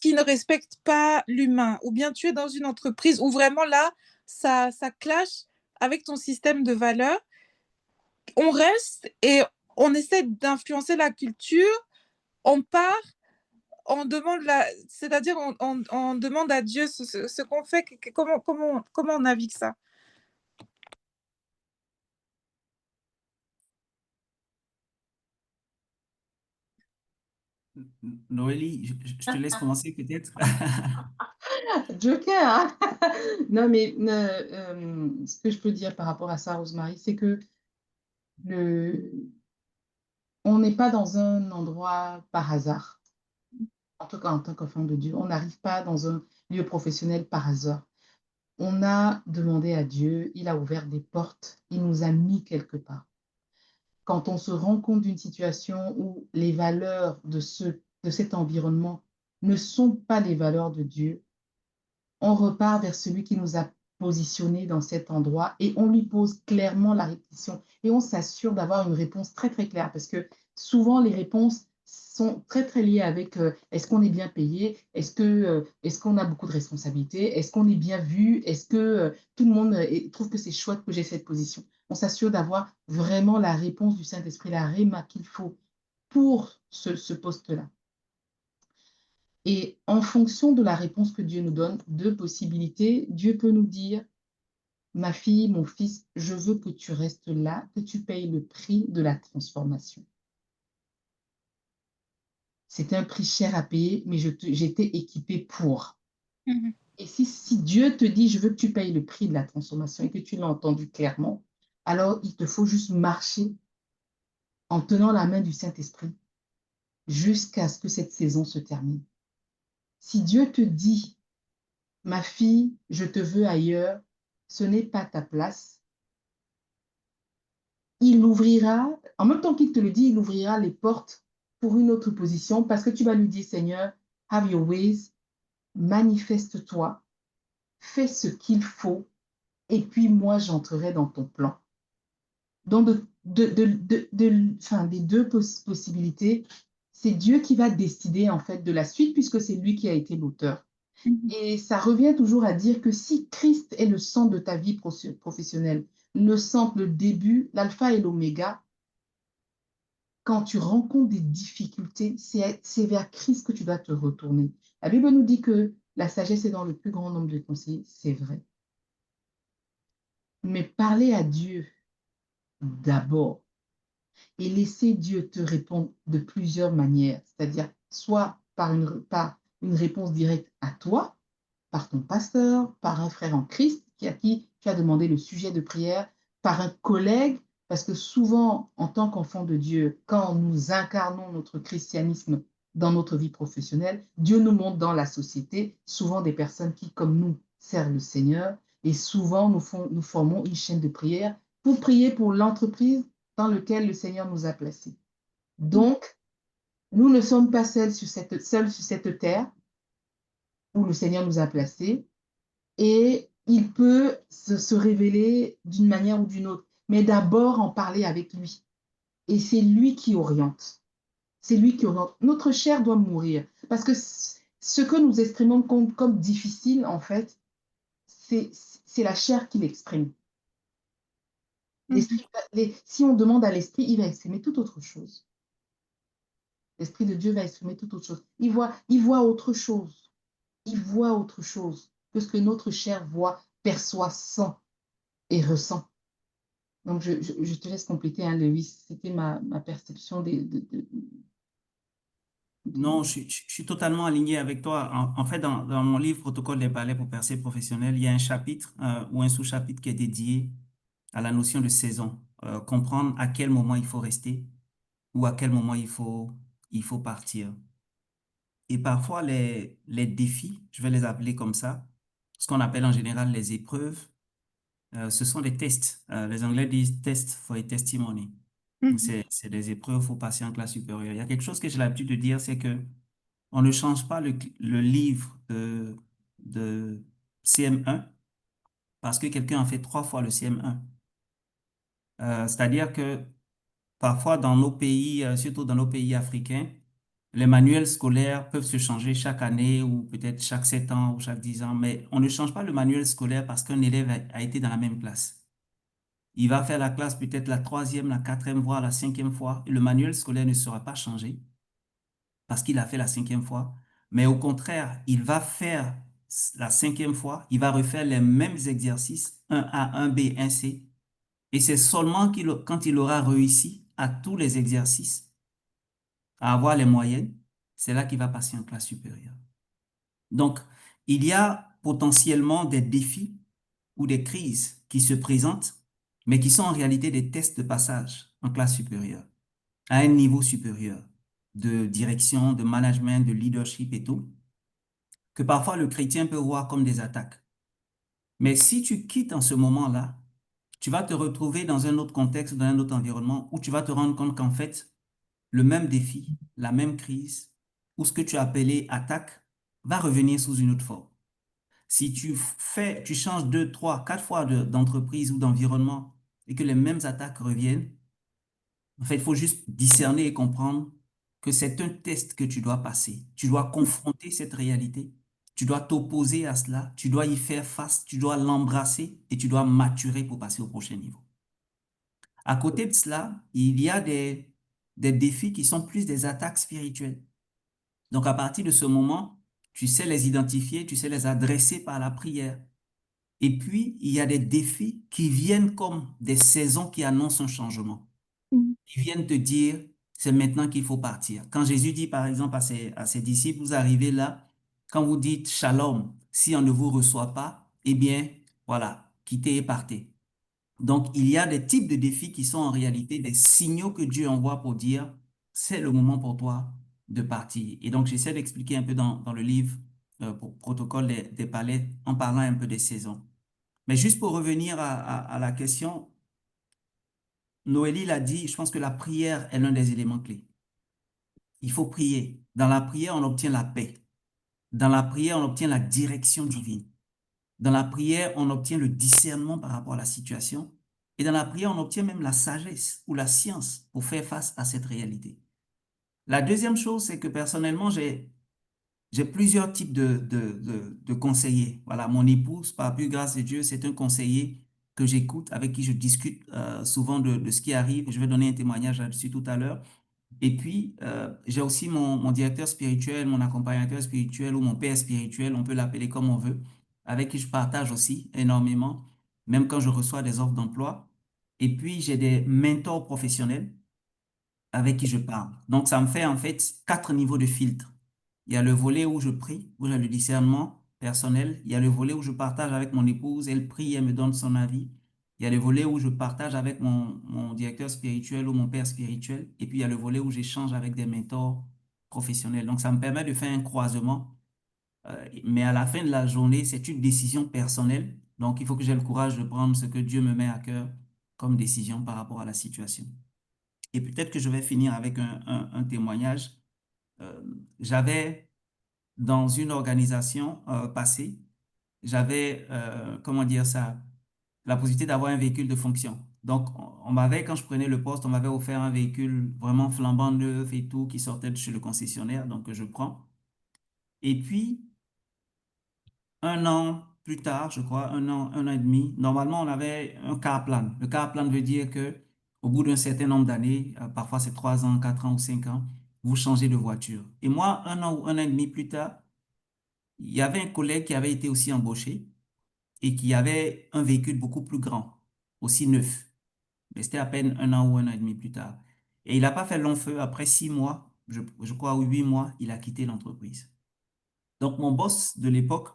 qui ne respecte pas l'humain, ou bien tu es dans une entreprise où vraiment là, ça clash avec ton système de valeurs. On reste et on essaie d'influencer la culture, on part, on demande c'est-à-dire on demande à Dieu ce qu'on fait, comment on navigue ça. Noélie, je te laisse commencer peut-être. Joker, hein. Non, mais ce que je peux dire par rapport à ça, Rosemary, c'est que le, on n'est pas dans un endroit par hasard. En tout cas, en tant qu'enfant de Dieu, on n'arrive pas dans un lieu professionnel par hasard. On a demandé à Dieu, il a ouvert des portes, il nous a mis quelque part. Quand on se rend compte d'une situation où les valeurs de cet environnement ne sont pas les valeurs de Dieu, on repart vers celui qui nous a positionnés dans cet endroit et on lui pose clairement la question et on s'assure d'avoir une réponse très très claire parce que souvent les réponses sont très très liées avec est-ce qu'on est bien payé, est-ce qu'on a beaucoup de responsabilités, est-ce qu'on est bien vu, est-ce que tout le monde trouve que c'est chouette que j'ai cette position. On s'assure d'avoir vraiment la réponse du Saint-Esprit, la réma qu'il faut pour ce poste-là. Et en fonction de la réponse que Dieu nous donne, deux possibilités, Dieu peut nous dire, ma fille, mon fils, je veux que tu restes là, que tu payes le prix de la transformation. C'était un prix cher à payer, mais j'étais équipée pour. Mhm. Et si Dieu te dit, je veux que tu payes le prix de la transformation et que tu l'as entendu clairement, alors il te faut juste marcher en tenant la main du Saint-Esprit jusqu'à ce que cette saison se termine. Si Dieu te dit, ma fille, je te veux ailleurs, ce n'est pas ta place. Il ouvrira, en même temps qu'il te le dit, il ouvrira les portes pour une autre position parce que tu vas lui dire, Seigneur, have your ways, manifeste-toi, fais ce qu'il faut et puis moi, j'entrerai dans ton plan. Donc, des deux possibilités, c'est Dieu qui va décider en fait de la suite puisque c'est lui qui a été l'auteur. Mhm. Et ça revient toujours à dire que si Christ est le centre de ta vie professionnelle, le centre, le début, l'alpha et l'oméga, quand tu rencontres des difficultés, c'est vers Christ que tu dois te retourner. La Bible nous dit que la sagesse est dans le plus grand nombre de conseils, c'est vrai. Mais parler à Dieu d'abord et laisser Dieu te répondre de plusieurs manières, c'est-à-dire soit par une réponse directe à toi, par ton pasteur, par un frère en Christ à qui tu as demandé le sujet de prière, par un collègue, parce que souvent, en tant qu'enfant de Dieu, quand nous incarnons notre christianisme dans notre vie professionnelle, Dieu nous montre dans la société souvent des personnes qui, comme nous, servent le Seigneur et souvent nous formons une chaîne de prière pour prier pour l'entreprise dans laquelle le Seigneur nous a placés. Donc, nous ne sommes pas seuls sur cette terre où le Seigneur nous a placés et il peut se révéler d'une manière ou d'une autre, mais d'abord en parler avec lui. Et c'est lui qui oriente. C'est lui qui oriente. Notre chair doit mourir parce que ce que nous exprimons comme difficile, en fait, c'est la chair qui l'exprime. Mhm. Si on demande à l'esprit, il va exprimer tout autre chose. L'Esprit de Dieu va exprimer tout autre chose. Il voit autre chose. Il voit autre chose que ce que notre chair voit, perçoit, sent et ressent. Donc, je te laisse compléter, hein, Lewis. C'était ma perception Non, je suis totalement aligné avec toi. En fait, dans mon livre Protocole des palais pour percer professionnel, il y a un chapitre ou un sous-chapitre qui est dédié à la notion de saison. Comprendre à quel moment il faut rester ou à quel moment il faut partir. Et parfois, les défis, je vais les appeler comme ça, ce qu'on appelle en général les épreuves, ce sont des tests. Les Anglais disent test for a testimony. Donc, Mhm. c'est des épreuves pour passer en classe supérieure. Il y a quelque chose que j'ai l'habitude de dire, c'est que on ne change pas le livre de CM1 parce que quelqu'un a fait 3 fois le CM1. C'est-à-dire que parfois dans nos pays, surtout dans nos pays africains, les manuels scolaires peuvent se changer chaque année ou peut-être chaque 7 ans ou chaque 10 ans, mais on ne change pas le manuel scolaire parce qu'un élève a été dans la même classe. Il va faire la classe peut-être la troisième, la quatrième, voire la cinquième fois, et le manuel scolaire ne sera pas changé parce qu'il a fait la cinquième fois, mais au contraire, il va faire la cinquième fois, il va refaire les mêmes exercices, un A, un B, un C, et c'est seulement quand il aura réussi à tous les exercices, à avoir les moyennes, c'est là qu'il va passer en classe supérieure. Donc, il y a potentiellement des défis ou des crises qui se présentent, mais qui sont en réalité des tests de passage en classe supérieure, à un niveau supérieur de direction, de management, de leadership et tout, que parfois le chrétien peut voir comme des attaques. Mais si tu quittes en ce moment-là, tu vas te retrouver dans un autre contexte, dans un autre environnement, où tu vas te rendre compte qu'en fait, le même défi, la même crise, ou ce que tu as appelé attaque, va revenir sous une autre forme. Si tu changes 2, 3, 4 fois d'entreprise ou d'environnement et que les mêmes attaques reviennent, en fait, il faut juste discerner et comprendre que c'est un test que tu dois passer. Tu dois confronter cette réalité. Tu dois t'opposer à cela. Tu dois y faire face. Tu dois l'embrasser et tu dois maturer pour passer au prochain niveau. À côté de cela, il y a des défis qui sont plus des attaques spirituelles. Donc, à partir de ce moment, tu sais les identifier, tu sais les adresser par la prière. Et puis, il y a des défis qui viennent comme des saisons qui annoncent un changement. Mhm. Ils viennent te dire, c'est maintenant qu'il faut partir. Quand Jésus dit, par exemple, à ses disciples, vous arrivez là, quand vous dites shalom, si on ne vous reçoit pas, eh bien, voilà, quittez et partez. Donc, il y a des types de défis qui sont en réalité des signaux que Dieu envoie pour dire, c'est le moment pour toi de partir. Et donc, j'essaie d'expliquer un peu dans le livre, pour Protocole des palais, en parlant un peu des saisons. Mais juste pour revenir à la question, Noélie l'a dit, je pense que la prière est l'un des éléments clés. Il faut prier. Dans la prière, on obtient la paix. Dans la prière, on obtient la direction divine. Dans la prière, on obtient le discernement par rapport à la situation. Et dans la prière, on obtient même la sagesse ou la science pour faire face à cette réalité. La deuxième chose, c'est que personnellement, j'ai plusieurs types de conseillers. Voilà, mon épouse, par plus grâce de Dieu, c'est un conseiller que j'écoute, avec qui je discute souvent de ce qui arrive. Je vais donner un témoignage là-dessus tout à l'heure. Et puis, j'ai aussi mon directeur spirituel, mon accompagnateur spirituel ou mon père spirituel, on peut l'appeler comme on veut, avec qui je partage aussi énormément, même quand je reçois des offres d'emploi. Et puis, j'ai des mentors professionnels avec qui je parle. Donc, ça me fait en fait 4 niveaux de filtre. Il y a le volet où je prie, où j'ai le discernement personnel. Il y a le volet où je partage avec mon épouse, elle prie, elle me donne son avis. Il y a le volet où je partage avec mon directeur spirituel ou mon père spirituel. Et puis, il y a le volet où j'échange avec des mentors professionnels. Donc, ça me permet de faire un croisement. Mais à la fin de la journée, c'est une décision personnelle. Donc, il faut que j'ai le courage de prendre ce que Dieu me met à cœur comme décision par rapport à la situation. Et peut-être que je vais finir avec un témoignage. Euh, j'avais dans une organisation passée, j'avais, comment dire ça, la possibilité d'avoir un véhicule de fonction. Donc, on m'avait, quand je prenais le poste, on m'avait offert un véhicule vraiment flambant neuf et tout, qui sortait de chez le concessionnaire, donc que je prends. Et puis, un an, plus tard, je crois, un an et demi, normalement, on avait un car plan. Le car plan veut dire que au bout d'un certain nombre d'années, parfois c'est 3 ans, 4 ans ou 5 ans, vous changez de voiture. Et moi, un an ou un an et demi plus tard, il y avait un collègue qui avait été aussi embauché et qui avait un véhicule beaucoup plus grand, aussi neuf. Mais c'était à peine un an ou un an et demi plus tard. Et il n'a pas fait long feu. Après 6 mois, je crois, ou 8 mois, il a quitté l'entreprise. Donc, mon boss de l'époque,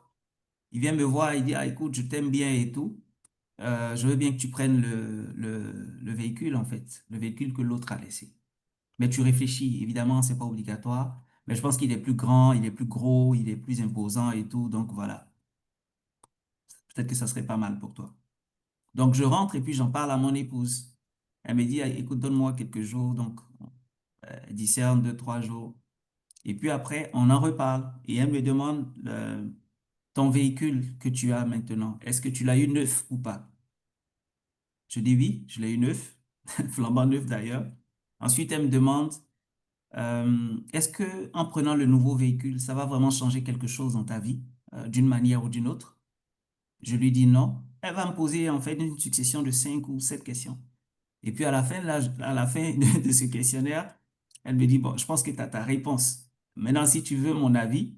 il vient me voir, il dit, ah, écoute, je t'aime bien et tout. Je veux bien que tu prennes le véhicule, en fait, le véhicule que l'autre a laissé. Mais tu réfléchis, évidemment, c'est pas obligatoire. Mais je pense qu'il est plus grand, il est plus gros, il est plus imposant et tout. Donc, voilà. Peut-être que ça serait pas mal pour toi. Donc, je rentre et puis j'en parle à mon épouse. Elle me dit, ah, écoute, donne-moi quelques jours. Donc, elle discerne 2, 3 jours. Et puis après, on en reparle. Et elle me demande, ton véhicule que tu as maintenant, est-ce que tu l'as eu neuf ou pas? Je dis oui, je l'ai eu neuf, flambant neuf d'ailleurs. Ensuite, elle me demande, est-ce que en prenant le nouveau véhicule, ça va vraiment changer quelque chose dans ta vie, d'une manière ou d'une autre? Je lui dis non. Elle va me poser en fait une succession de 5 ou 7 questions. Et puis à la fin, là, à la fin de ce questionnaire, elle me dit, bon, je pense que tu as ta réponse. Maintenant, si tu veux mon avis,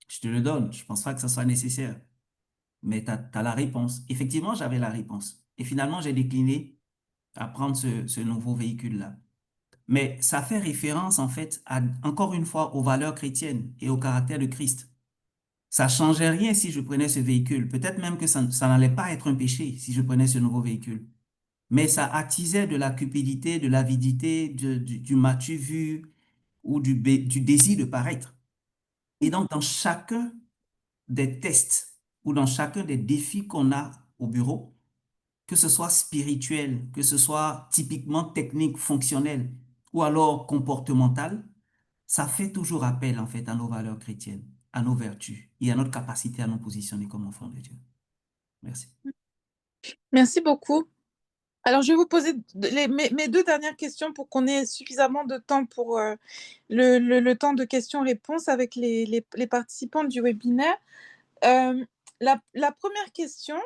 je te le donne. Je pense pas que ça soit nécessaire. Mais tu as la réponse. Effectivement, j'avais la réponse. Et finalement, j'ai décliné à prendre ce nouveau véhicule-là. Mais ça fait référence, en fait, encore une fois, aux valeurs chrétiennes et au caractère de Christ. Ça changeait rien si je prenais ce véhicule. Peut-être même que ça n'allait pas être un péché si je prenais ce nouveau véhicule. Mais ça attisait de la cupidité, de l'avidité, du m'as-tu vu ou du désir de paraître. Et donc, dans chacun des tests ou dans chacun des défis qu'on a au bureau, que ce soit spirituel, que ce soit typiquement technique, fonctionnel ou alors comportemental, ça fait toujours appel en fait à nos valeurs chrétiennes, à nos vertus et à notre capacité à nous positionner comme enfants de Dieu. Merci. Merci beaucoup. Alors, je vais vous poser mes deux dernières questions pour qu'on ait suffisamment de temps pour le temps de questions-réponses avec les participants du webinaire. La première question,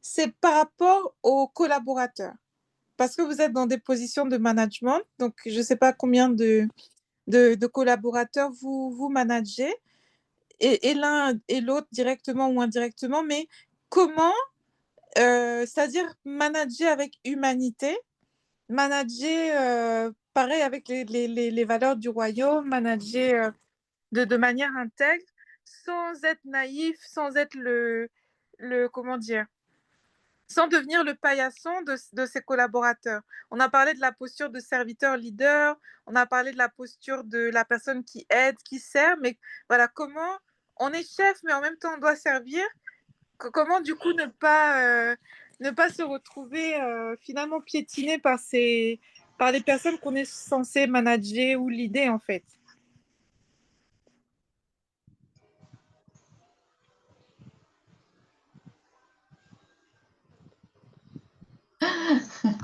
c'est par rapport aux collaborateurs. Parce que vous êtes dans des positions de management, donc je ne sais pas combien de collaborateurs vous managez, et l'un et l'autre directement ou indirectement, mais comment, c'est-à-dire manager avec humanité, manager pareil avec les valeurs du royaume, manager de manière intègre, sans être naïf, sans être comment dire, sans devenir le paillasson de ses collaborateurs. On a parlé de la posture de serviteur leader, on a parlé de la posture de la personne qui aide, qui sert, mais voilà, comment on est chef, mais en même temps on doit servir, comment du coup ne pas se retrouver finalement piétiné par les personnes qu'on est censé manager ou leader en fait.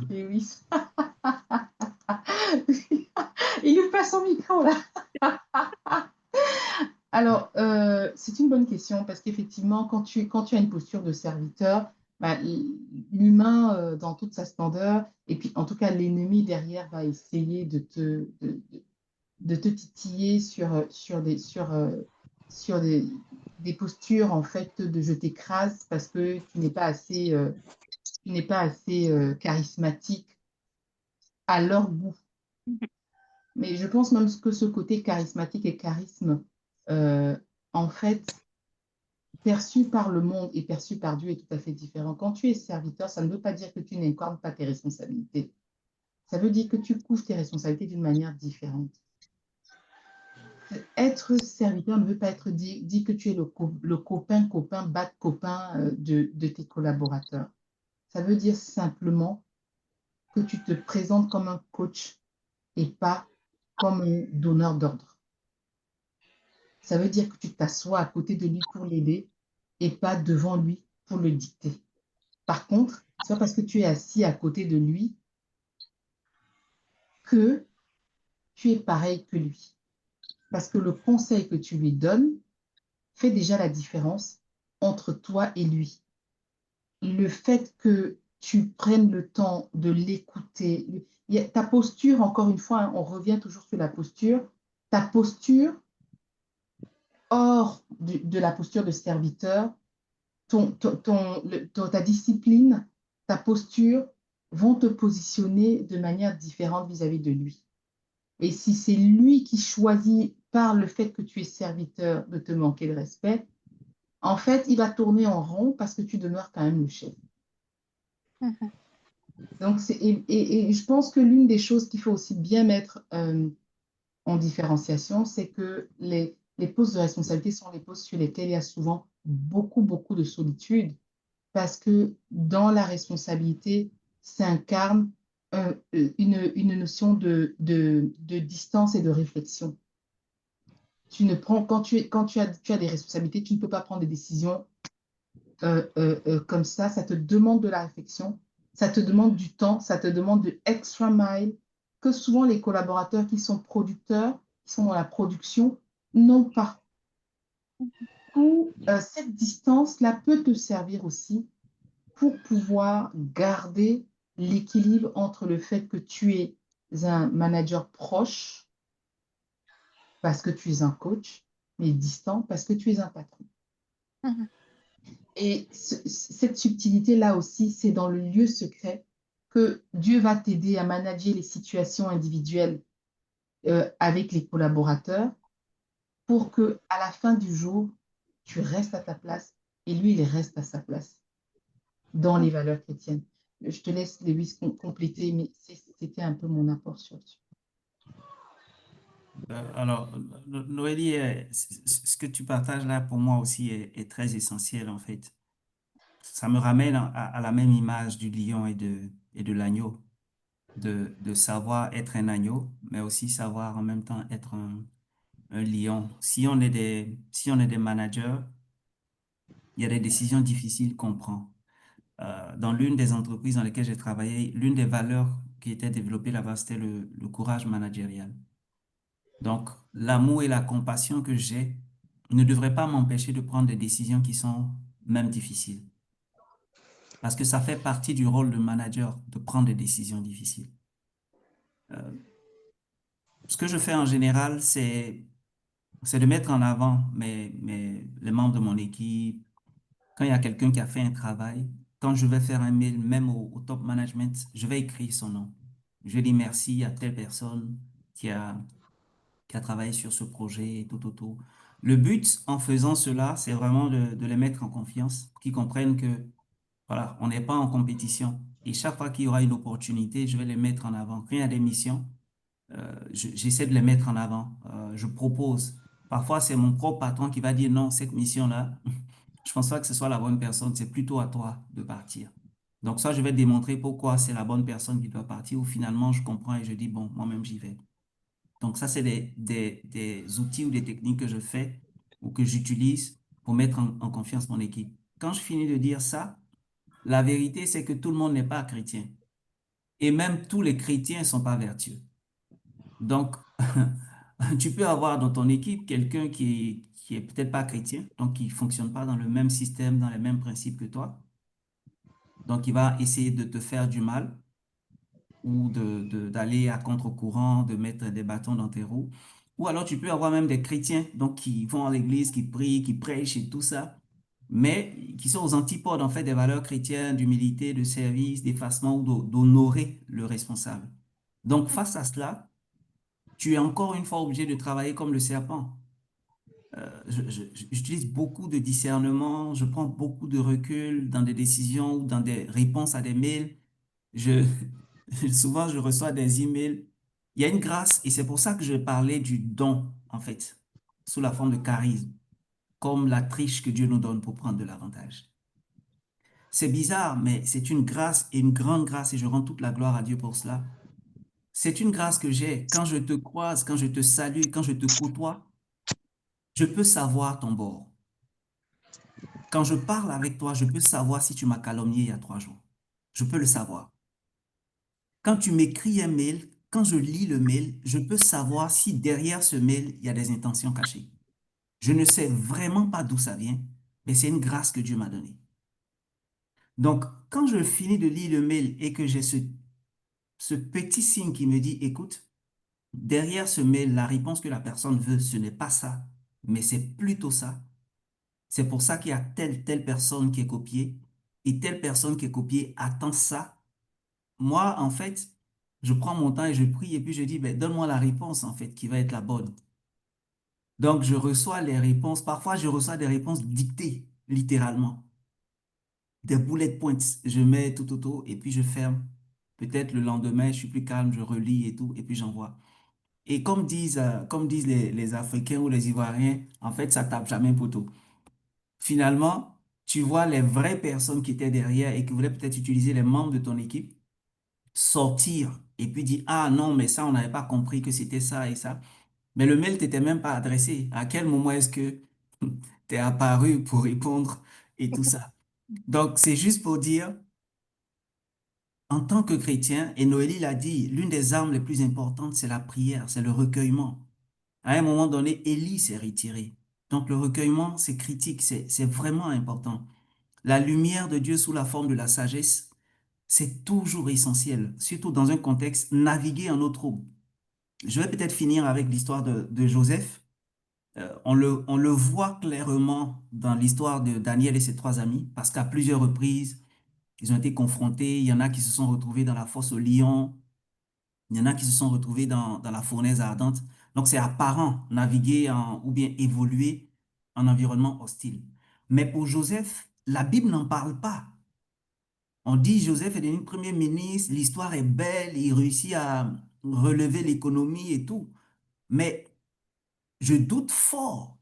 Et oui. Il lui passe son micro là. Alors, c'est une bonne question parce qu'effectivement, quand tu as une posture de serviteur, bah, l'humain dans toute sa splendeur, et puis en tout cas l'ennemi derrière va essayer de te titiller sur des postures en fait de je t'écrase parce que tu n'es pas assez, charismatique à leur goût. Mais je pense même que ce côté charismatique et charisme, en fait, perçu par le monde et perçu par Dieu est tout à fait différent. Quand tu es serviteur, ça ne veut pas dire que tu n'incarnes pas tes responsabilités. Ça veut dire que tu couvres tes responsabilités d'une manière différente. Être serviteur ne veut pas être dit que tu es le copain, bad copain de tes collaborateurs. Ça veut dire simplement que tu te présentes comme un coach et pas comme un donneur d'ordre. Ça veut dire que tu t'assois à côté de lui pour l'aider et pas devant lui pour le dicter. Par contre, c'est pas parce que tu es assis à côté de lui que tu es pareil que lui. Parce que le conseil que tu lui donnes fait déjà la différence entre toi et lui. le fait que tu prennes le temps de l'écouter, ta posture, encore une fois, hein, on revient toujours sur la posture, ta posture hors de la posture de serviteur, ta discipline, ta posture vont te positionner de manière différente vis-à-vis de lui. Et si c'est lui qui choisit par le fait que tu es serviteur de te manquer de respect, en fait, il va tourner en rond parce que tu demeures quand même le chef. Mhm. Donc, et je pense que l'une des choses qu'il faut aussi bien mettre en différenciation, c'est que les postes de responsabilité sont les postes sur lesquels il y a souvent beaucoup, beaucoup de solitude parce que dans la responsabilité s'incarne une notion de distance et de réflexion. Tu ne prends, tu as des responsabilités, tu ne peux pas prendre des décisions comme ça te demande de la réflexion, ça te demande du temps, ça te demande de extra mile que souvent les collaborateurs qui sont producteurs, qui sont dans la production, n'ont pas. Ou cette distance-là peut te servir aussi pour pouvoir garder l'équilibre entre le fait que tu es un manager proche parce que tu es un coach, mais distant parce que tu es un patron. Mhm. Et cette subtilité-là aussi, c'est dans le lieu secret que Dieu va t'aider à manager les situations individuelles avec les collaborateurs pour que à la fin du jour, tu restes à ta place et lui, il reste à sa place dans les valeurs chrétiennes. Je te laisse, Lewis, compléter, mais c'était un peu mon apport sur le sujet. Alors, Noélie, ce que tu partages là pour moi aussi est très essentiel en fait. Ça me ramène à la même image du lion et de l'agneau, de savoir être un agneau, mais aussi savoir en même temps être un lion. Si on est des managers, il y a des décisions difficiles qu'on prend. Dans l'une des entreprises dans lesquelles j'ai travaillé, l'une des valeurs qui était développée là-bas, c'était le courage managérial. Donc, l'amour et la compassion que j'ai ne devraient pas m'empêcher de prendre des décisions qui sont même difficiles. Parce que ça fait partie du rôle de manager de prendre des décisions difficiles. Euh, Ce que je fais en général, c'est de mettre en avant les membres de mon équipe. Quand il y a quelqu'un qui a fait un travail, quand je vais faire un mail, même au top management, je vais écrire son nom. Je vais dire merci à telle personne qui a, qui a travaillé sur ce projet, et tout, tout, tout. Le but en faisant cela, c'est vraiment de les mettre en confiance, qu'ils comprennent que, voilà, on n'est pas en compétition. Et chaque fois qu'il y aura une opportunité, je vais les mettre en avant. Quand il y a des missions, j'essaie de les mettre en avant. Je propose. Parfois, c'est mon propre patron qui va dire non, cette mission-là, je pense pas que ce soit la bonne personne, c'est plutôt à toi de partir. Donc ça, je vais démontrer pourquoi c'est la bonne personne qui doit partir, ou finalement, je comprends et je dis, bon, moi-même, j'y vais. Donc ça, c'est des outils ou des techniques que je fais ou que j'utilise pour mettre en confiance mon équipe. Quand je finis de dire ça, la vérité, c'est que tout le monde n'est pas chrétien. Et même tous les chrétiens ne sont pas vertueux. Donc, tu peux avoir dans ton équipe quelqu'un qui est peut-être pas chrétien, donc qui fonctionne pas dans le même système, dans les mêmes principes que toi. Donc, il va essayer de te faire du mal ou d'aller à contre-courant, de mettre des bâtons dans tes roues. Ou alors, tu peux avoir même des chrétiens, donc qui vont à l'église, qui prient, qui prêchent et tout ça, mais qui sont aux antipodes, en fait, des valeurs chrétiennes, d'humilité, de service, d'effacement ou d'honorer le responsable. Donc, face à cela, tu es encore une fois obligé de travailler comme le serpent. J'utilise beaucoup de discernement, je prends beaucoup de recul dans des décisions ou dans des réponses à des mails. Je, souvent, je reçois des emails. Il y a une grâce, et c'est pour ça que je parlais du don, en fait, sous la forme de charisme, comme la triche que Dieu nous donne pour prendre de l'avantage. C'est bizarre, mais c'est une grâce et une grande grâce, et je rends toute la gloire à Dieu pour cela. C'est une grâce que j'ai. Quand je te croise, quand je te salue, quand je te côtoie, je peux savoir ton bord. Quand je parle avec toi, je peux savoir si tu m'as calomnié il y a 3 jours. Je peux le savoir. Quand tu m'écris un mail, quand je lis le mail, je peux savoir si derrière ce mail, il y a des intentions cachées. Je ne sais vraiment pas d'où ça vient, mais c'est une grâce que Dieu m'a donnée. Donc, quand je finis de lire le mail et que j'ai ce petit signe qui me dit, écoute, derrière ce mail, la réponse que la personne veut, ce n'est pas ça, mais c'est plutôt ça. C'est pour ça qu'il y a telle personne qui est copiée et telle personne qui est copiée attend ça. Moi, en fait, je prends mon temps et je prie et puis je dis, ben, donne-moi la réponse, en fait, qui va être la bonne. Donc, je reçois les réponses. Parfois, je reçois des réponses dictées, littéralement. Des bullet points. Je mets tout autour et puis je ferme. Peut-être le lendemain, je suis plus calme, je relis et tout, et puis j'envoie. Et comme disent les Africains ou les Ivoiriens, en fait, ça tape jamais poteau. Finalement, tu vois les vraies personnes qui étaient derrière et qui voulaient peut-être utiliser les membres de ton équipe sortir et puis dire, ah non, mais ça, on n'avait pas compris que c'était ça et ça. Mais le mail t'était même pas adressé. À quel moment est-ce que tu es apparu pour répondre et tout ça? Donc, c'est juste pour dire, en tant que chrétien, et Noélie l'a dit, l'une des armes les plus importantes, c'est la prière, c'est le recueillement. À un moment donné, Élie s'est retiré. Donc, le recueillement, c'est critique, c'est vraiment important. La lumière de Dieu sous la forme de la sagesse, c'est toujours essentiel, surtout dans un contexte naviguer en eau trouble. Je vais peut-être finir avec l'histoire de Joseph. On le voit clairement dans l'histoire de Daniel et ses trois amis, parce qu'à plusieurs reprises, ils ont été confrontés. Il y en a qui se sont retrouvés dans la fosse au lion, il y en a qui se sont retrouvés dans la fournaise ardente. Donc, c'est apparent naviguer ou bien évoluer en environnement hostile. Mais pour Joseph, la Bible n'en parle pas. On dit Joseph est devenu premier ministre, l'histoire est belle, il réussit à relever l'économie et tout. Mais je doute fort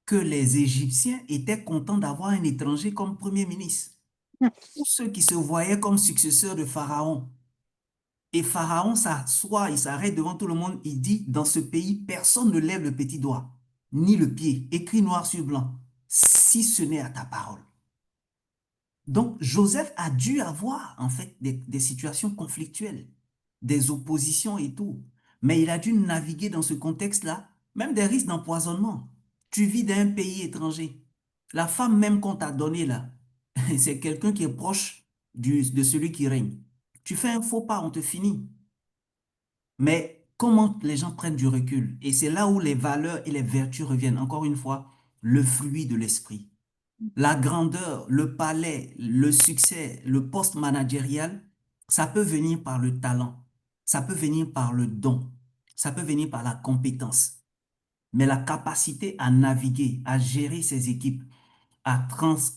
que les Égyptiens étaient contents d'avoir un étranger comme premier ministre. Tous ceux qui se voyaient comme successeurs de Pharaon. Et Pharaon s'assoit, il s'arrête devant tout le monde, il dit, dans ce pays, personne ne lève le petit doigt, ni le pied, écrit noir sur blanc, si ce n'est à ta parole. Donc, Joseph a dû avoir, en fait, des situations conflictuelles, des oppositions et tout. Mais il a dû naviguer dans ce contexte-là, même des risques d'empoisonnement. Tu vis dans un pays étranger. La femme même qu'on t'a donnée là, c'est quelqu'un qui est proche de celui qui règne. Tu fais un faux pas, on te finit. Mais comment les gens prennent du recul? Et c'est là où les valeurs et les vertus reviennent. Encore une fois, le fruit de l'esprit. La grandeur, le palais, le succès, le poste managérial, ça peut venir par le talent, ça peut venir par le don, ça peut venir par la compétence. Mais la capacité à naviguer, à gérer ses équipes,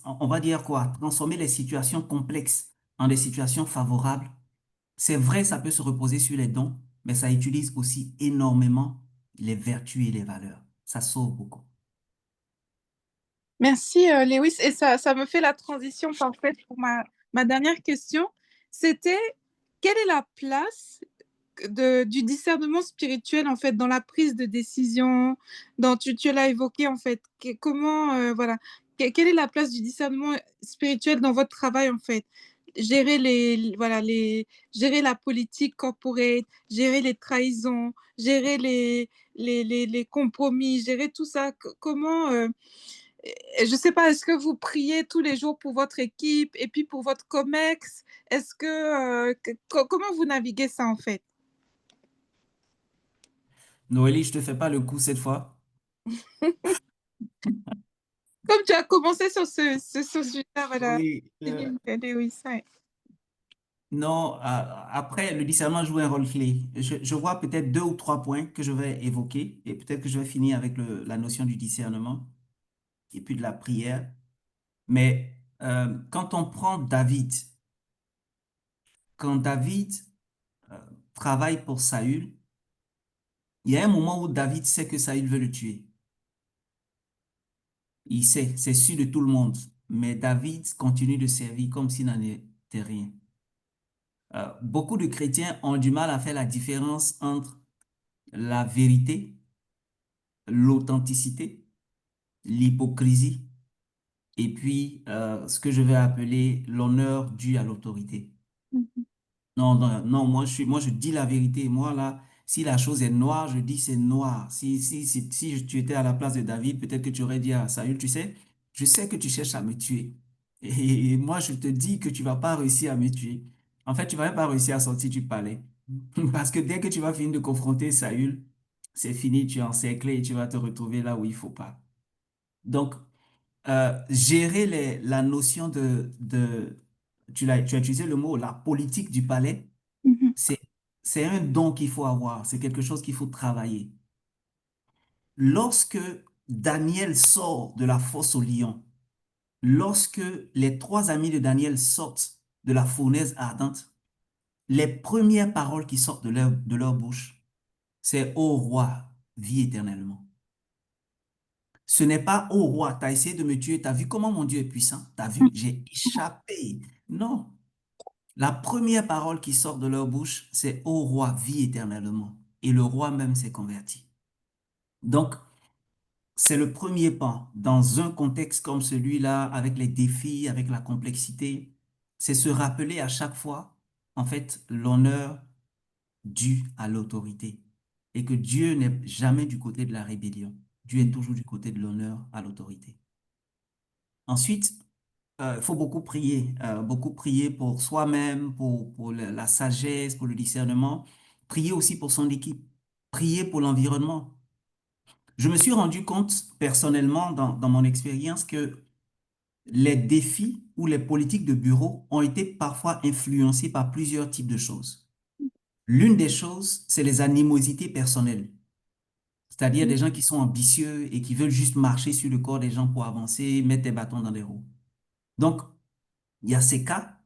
on va dire quoi, transformer les situations complexes en des situations favorables, c'est vrai, ça peut se reposer sur les dons, mais ça utilise aussi énormément les vertus et les valeurs. Ça sauve beaucoup. Merci, Lewis. Et ça me fait la transition parfaite pour ma dernière question. C'était, quelle est la place du discernement spirituel, en fait, dans la prise de décision, tu l'as évoqué, en fait. Comment, voilà, quelle est la place du discernement spirituel dans votre travail, en fait? Gérer voilà, gérer la politique corporate, gérer les trahisons, gérer les compromis, gérer tout ça. Comment, je ne sais pas, est-ce que vous priez tous les jours pour votre équipe et puis pour votre COMEX? Est-ce comment vous naviguez ça, en fait? Noélie, je te fais pas le coup cette fois. Comme tu as commencé sur ce sujet-là, voilà. Oui, Oui, ça. non, après, le discernement joue un rôle clé. Je vois peut-être deux ou trois points que je vais évoquer et peut-être que je vais finir avec la notion du discernement et puis de la prière. Mais quand on prend David, quand David euh, travaille pour Saül, il y a un moment où David sait que Saül veut le tuer. Il sait, c'est sûr de tout le monde. Mais David continue de servir comme s'il n'en était rien. Beaucoup de chrétiens ont du mal à faire la différence entre la vérité, l'authenticité, l'hypocrisie et puis ce que je vais appeler l'honneur dû à l'autorité. Mhm. Non, non, non, moi je dis la vérité. Moi là, si la chose est noire, je dis c'est noir. Si tu étais à la place de David, peut-être que tu aurais dit à Saül, tu sais, je sais que tu cherches à me tuer. Et moi, je te dis que tu vas pas réussir à me tuer. En fait, tu vas même pas réussir à sortir du palais. Parce que dès que tu vas finir de confronter Saül, c'est fini, tu es encerclé et tu vas te retrouver là où il faut pas. Donc, gérer la notion tu as utilisé le mot, la politique du palais, Mhm. c'est, c'est un don qu'il faut avoir, c'est quelque chose qu'il faut travailler. Lorsque Daniel sort de la fosse au lion, lorsque les trois amis de Daniel sortent de la fournaise ardente, les premières paroles qui sortent de leur bouche, c'est Ô roi, vis éternellement. Ce n'est pas Ô roi, tu as essayé de me tuer, tu as vu comment mon Dieu est puissant, tu as vu, j'ai échappé. Non. La première parole qui sort de leur bouche, c'est Ô roi, vis éternellement. Et le roi même s'est converti. Donc, c'est le premier pas dans un contexte comme celui-là, avec les défis, avec la complexité. C'est se rappeler à chaque fois, en fait, l'honneur dû à l'autorité. Et que Dieu n'est jamais du côté de la rébellion. Dieu est toujours du côté de l'honneur à l'autorité. Ensuite, il faut beaucoup prier pour soi-même, pour la sagesse, pour le discernement. Prier aussi pour son équipe. Prier pour l'environnement. Je me suis rendu compte personnellement dans mon expérience que les défis ou les politiques de bureau ont été parfois influencés par plusieurs types de choses. L'une des choses, c'est les animosités personnelles, c'est-à-dire des gens qui sont ambitieux et qui veulent juste marcher sur le corps des gens pour avancer, mettre des bâtons dans les roues. Donc, il y a ces cas.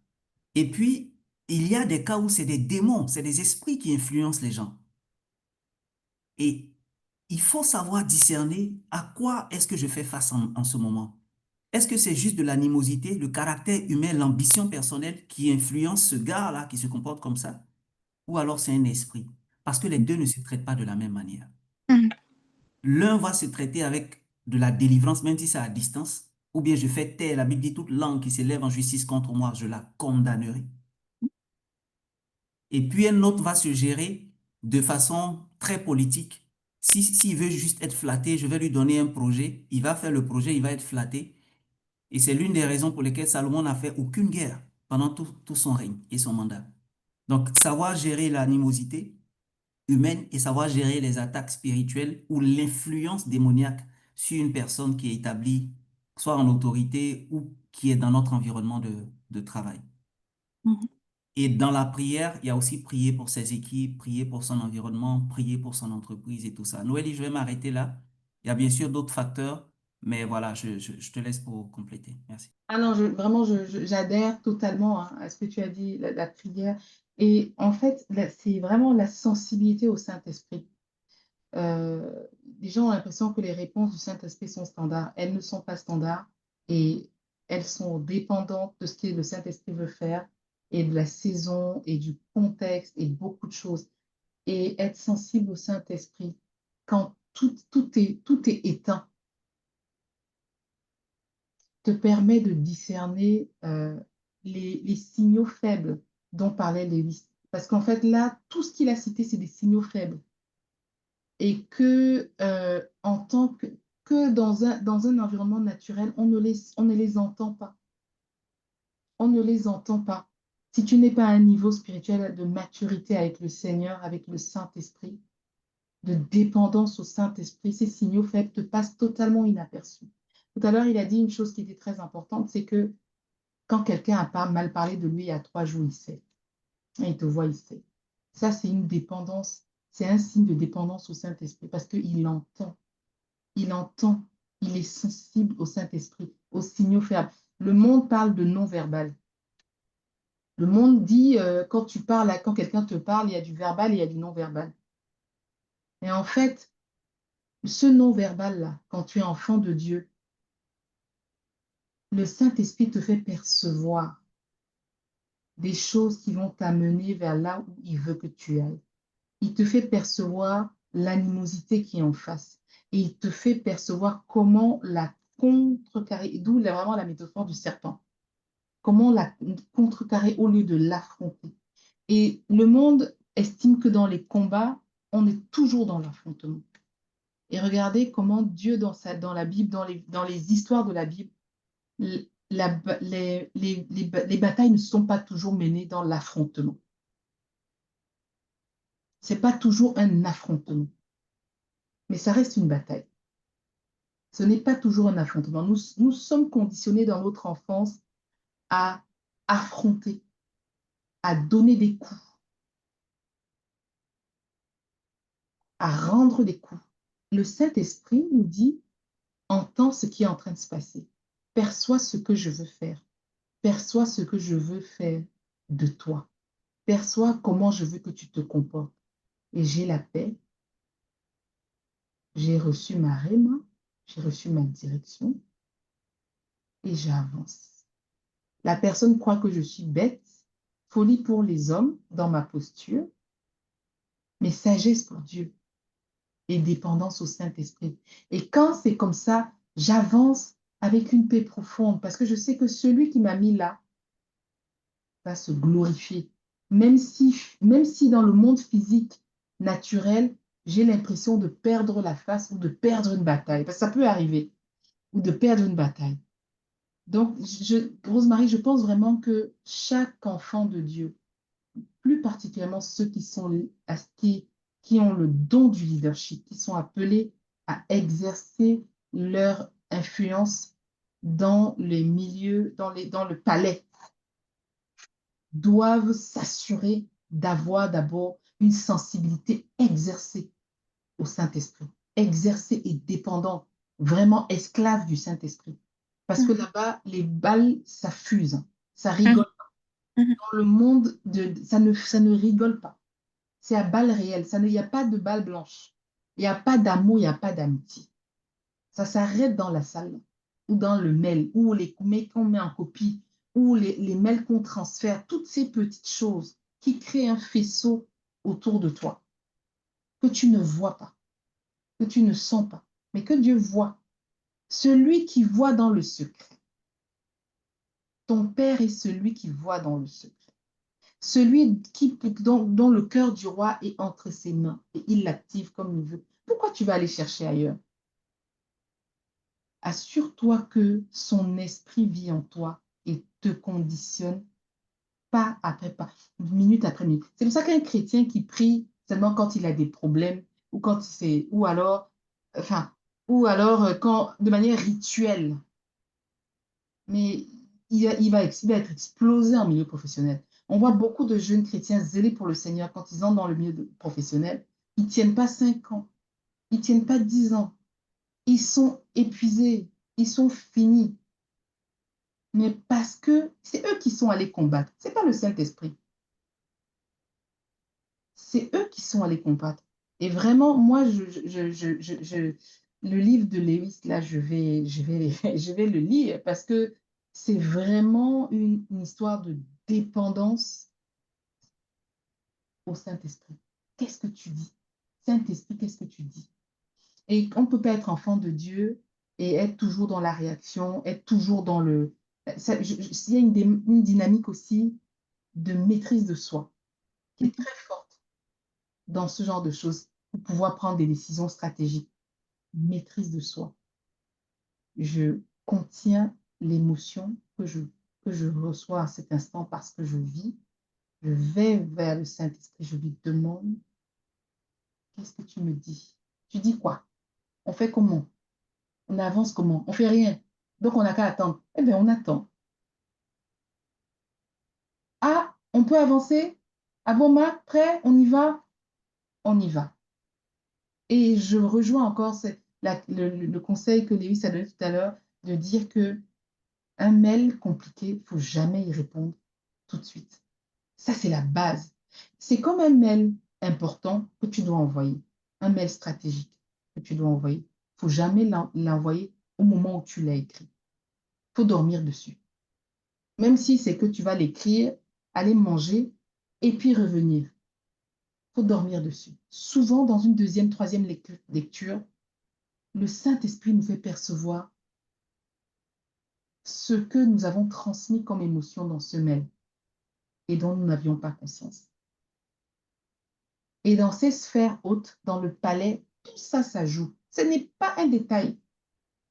Et puis, il y a des cas où c'est des démons, c'est des esprits qui influencent les gens. Et il faut savoir discerner à quoi est-ce que je fais face en ce moment. Est-ce que c'est juste de l'animosité, le caractère humain, l'ambition personnelle qui influence ce gars-là qui se comporte comme ça? Ou alors c'est un esprit? Parce que les deux ne se traitent pas de la même manière. Mhm. L'un va se traiter avec de la délivrance, même si c'est à distance, ou bien je fais taire, la Bible dit toute langue qui s'élève en justice contre moi, je la condamnerai. Et puis un autre va se gérer de façon très politique. S'il veut juste être flatté, je vais lui donner un projet, il va faire le projet, il va être flatté. Et c'est l'une des raisons pour lesquelles Salomon n'a fait aucune guerre pendant tout son règne et son mandat. Donc, savoir gérer l'animosité humaine et savoir gérer les attaques spirituelles ou l'influence démoniaque sur une personne qui est établie, soit en autorité ou qui est dans notre environnement de travail. Mhm. Et dans la prière, il y a aussi prier pour ses équipes, prier pour son environnement, prier pour son entreprise et tout ça. Noélie, je vais m'arrêter là. Il y a bien sûr d'autres facteurs, mais voilà, je te laisse pour compléter. Merci. Ah non, vraiment, j'adhère totalement hein, à ce que tu as dit, la prière. Et en fait, c'est vraiment la sensibilité au Saint-Esprit. Les gens ont l'impression que les réponses du Saint-Esprit sont standards. Elles ne sont pas standards et elles sont dépendantes de ce que le Saint-Esprit veut faire et de la saison et du contexte et beaucoup de choses. Et être sensible au Saint-Esprit quand tout est éteint te permet de discerner les signaux faibles dont parlait Lewis. Parce qu'en fait, là, tout ce qu'il a cité, c'est des signaux faibles. Et que, en tant que dans un environnement naturel, on ne les entend pas. On ne les entend pas. Si tu n'es pas à un niveau spirituel de maturité avec le Seigneur, avec le Saint-Esprit, de dépendance au Saint-Esprit, ces signaux faibles te passent totalement inaperçus. Tout à l'heure, il a dit une chose qui était très importante, c'est que quand quelqu'un a pas mal parlé de lui il y a 3 jours, il sait. Et il te voit, il sait. Ça, c'est une dépendance. C'est un signe de dépendance au Saint-Esprit parce qu'il entend. Il entend. Il est sensible au Saint-Esprit, aux signaux faibles. Le monde parle de non-verbal. Le monde dit, quand tu parles, quand quelqu'un te parle, il y a du verbal et il y a du non-verbal. Et en fait, ce non-verbal-là, quand tu es enfant de Dieu, le Saint-Esprit te fait percevoir des choses qui vont t'amener vers là où il veut que tu ailles. Il te fait percevoir l'animosité qui est en face. Et il te fait percevoir comment la contrecarrer, d'où vraiment la métaphore du serpent. Comment la contrecarrer au lieu de l'affronter. Et le monde estime que dans les combats, on est toujours dans l'affrontement. Et regardez comment Dieu, dans la Bible, dans les histoires de la Bible, les batailles ne sont pas toujours menées dans l'affrontement. Ce n'est pas toujours un affrontement, mais ça reste une bataille. Ce n'est pas toujours un affrontement. Nous sommes conditionnés dans notre enfance à affronter, à donner des coups, à rendre des coups. Le Saint-Esprit nous dit, entends ce qui est en train de se passer, perçois ce que je veux faire, perçois ce que je veux faire de toi, perçois comment je veux que tu te comportes. Et j'ai la paix, j'ai reçu ma réma, j'ai reçu ma direction et j'avance. La personne croit que je suis bête, folie pour les hommes dans ma posture, mais sagesse pour Dieu et dépendance au Saint-Esprit. Et quand c'est comme ça, j'avance avec une paix profonde parce que je sais que celui qui m'a mis là va se glorifier. Même si dans le monde physique, naturel, j'ai l'impression de perdre la face ou de perdre une bataille, parce que ça peut arriver, ou de perdre une bataille. Donc, Rosemary, je pense vraiment que chaque enfant de Dieu, plus particulièrement ceux qui ont le don du leadership, qui sont appelés à exercer leur influence dans les milieux, dans le palais, doivent s'assurer d'avoir d'abord une sensibilité exercée au Saint-Esprit, exercée et dépendante, vraiment esclave du Saint-Esprit. Parce que Mhm. là-bas, les balles, ça fuse, ça Mhm. rigole. Mhm. Dans le monde, ça ne rigole pas. C'est à balles réelles. Il n'y a pas de balles blanches. Il n'y a pas d'amour, il n'y a pas d'amitié. Ça s'arrête dans la salle ou dans le mail ou les mails qu'on met en copie ou les mails qu'on transfère. Toutes ces petites choses qui créent un faisceau autour de toi que tu ne vois pas, que tu ne sens pas, mais que Dieu voit. Celui qui voit dans le secret. Ton Père est celui qui voit dans le secret. Celui dont le cœur du roi est entre ses mains et il l'active comme il veut. Pourquoi tu vas aller chercher ailleurs? Assure-toi que son esprit vit en toi et te conditionne pas après pas, minute après minute. C'est pour ça qu'un chrétien qui prie seulement quand il a des problèmes ou quand c'est enfin, quand de manière rituelle, mais il va être explosé en milieu professionnel. On voit beaucoup de jeunes chrétiens zélés pour le Seigneur quand ils entrent dans le milieu professionnel. Ils ne tiennent pas 5 ans, ils ne tiennent pas 10 ans. Ils sont épuisés, ils sont finis. Mais parce que c'est eux qui sont allés combattre. Ce n'est pas le Saint-Esprit. C'est eux qui sont allés combattre. Et vraiment, moi, le livre de Lewis, là, je vais le lire parce que c'est vraiment une histoire de dépendance au Saint-Esprit. Qu'est-ce que tu dis? Saint-Esprit, qu'est-ce que tu dis? Et on ne peut pas être enfant de Dieu et être toujours dans la réaction, être toujours dans le... Il y a une dynamique aussi de maîtrise de soi qui est très forte dans ce genre de choses pour pouvoir prendre des décisions stratégiques. Maîtrise de soi. Je contiens l'émotion que je reçois à cet instant parce que je vis. Je vais vers le Saint-Esprit, je lui demande, qu'est-ce que tu me dis? Tu dis quoi? On fait comment? On avance comment? On fait rien. Donc, on n'a qu'à attendre. Eh bien, on attend. Ah, on peut avancer? Ah bon, Marc, prêt? On y va? On y va. Et je rejoins encore le conseil que Lewis a donné tout à l'heure de dire que un mail compliqué, il ne faut jamais y répondre tout de suite. Ça, c'est la base. C'est comme un mail important que tu dois envoyer, un mail stratégique que tu dois envoyer. Il ne faut jamais l'envoyer au moment où tu l'as écrit. Il faut dormir dessus. Même si c'est que tu vas l'écrire, aller manger et puis revenir. Il faut dormir dessus. Souvent, dans une deuxième, troisième lecture, le Saint-Esprit nous fait percevoir ce que nous avons transmis comme émotion dans ce mail et dont nous n'avions pas conscience. Et dans ces sphères hautes, dans le palais, tout ça, ça joue. Ce n'est pas un détail.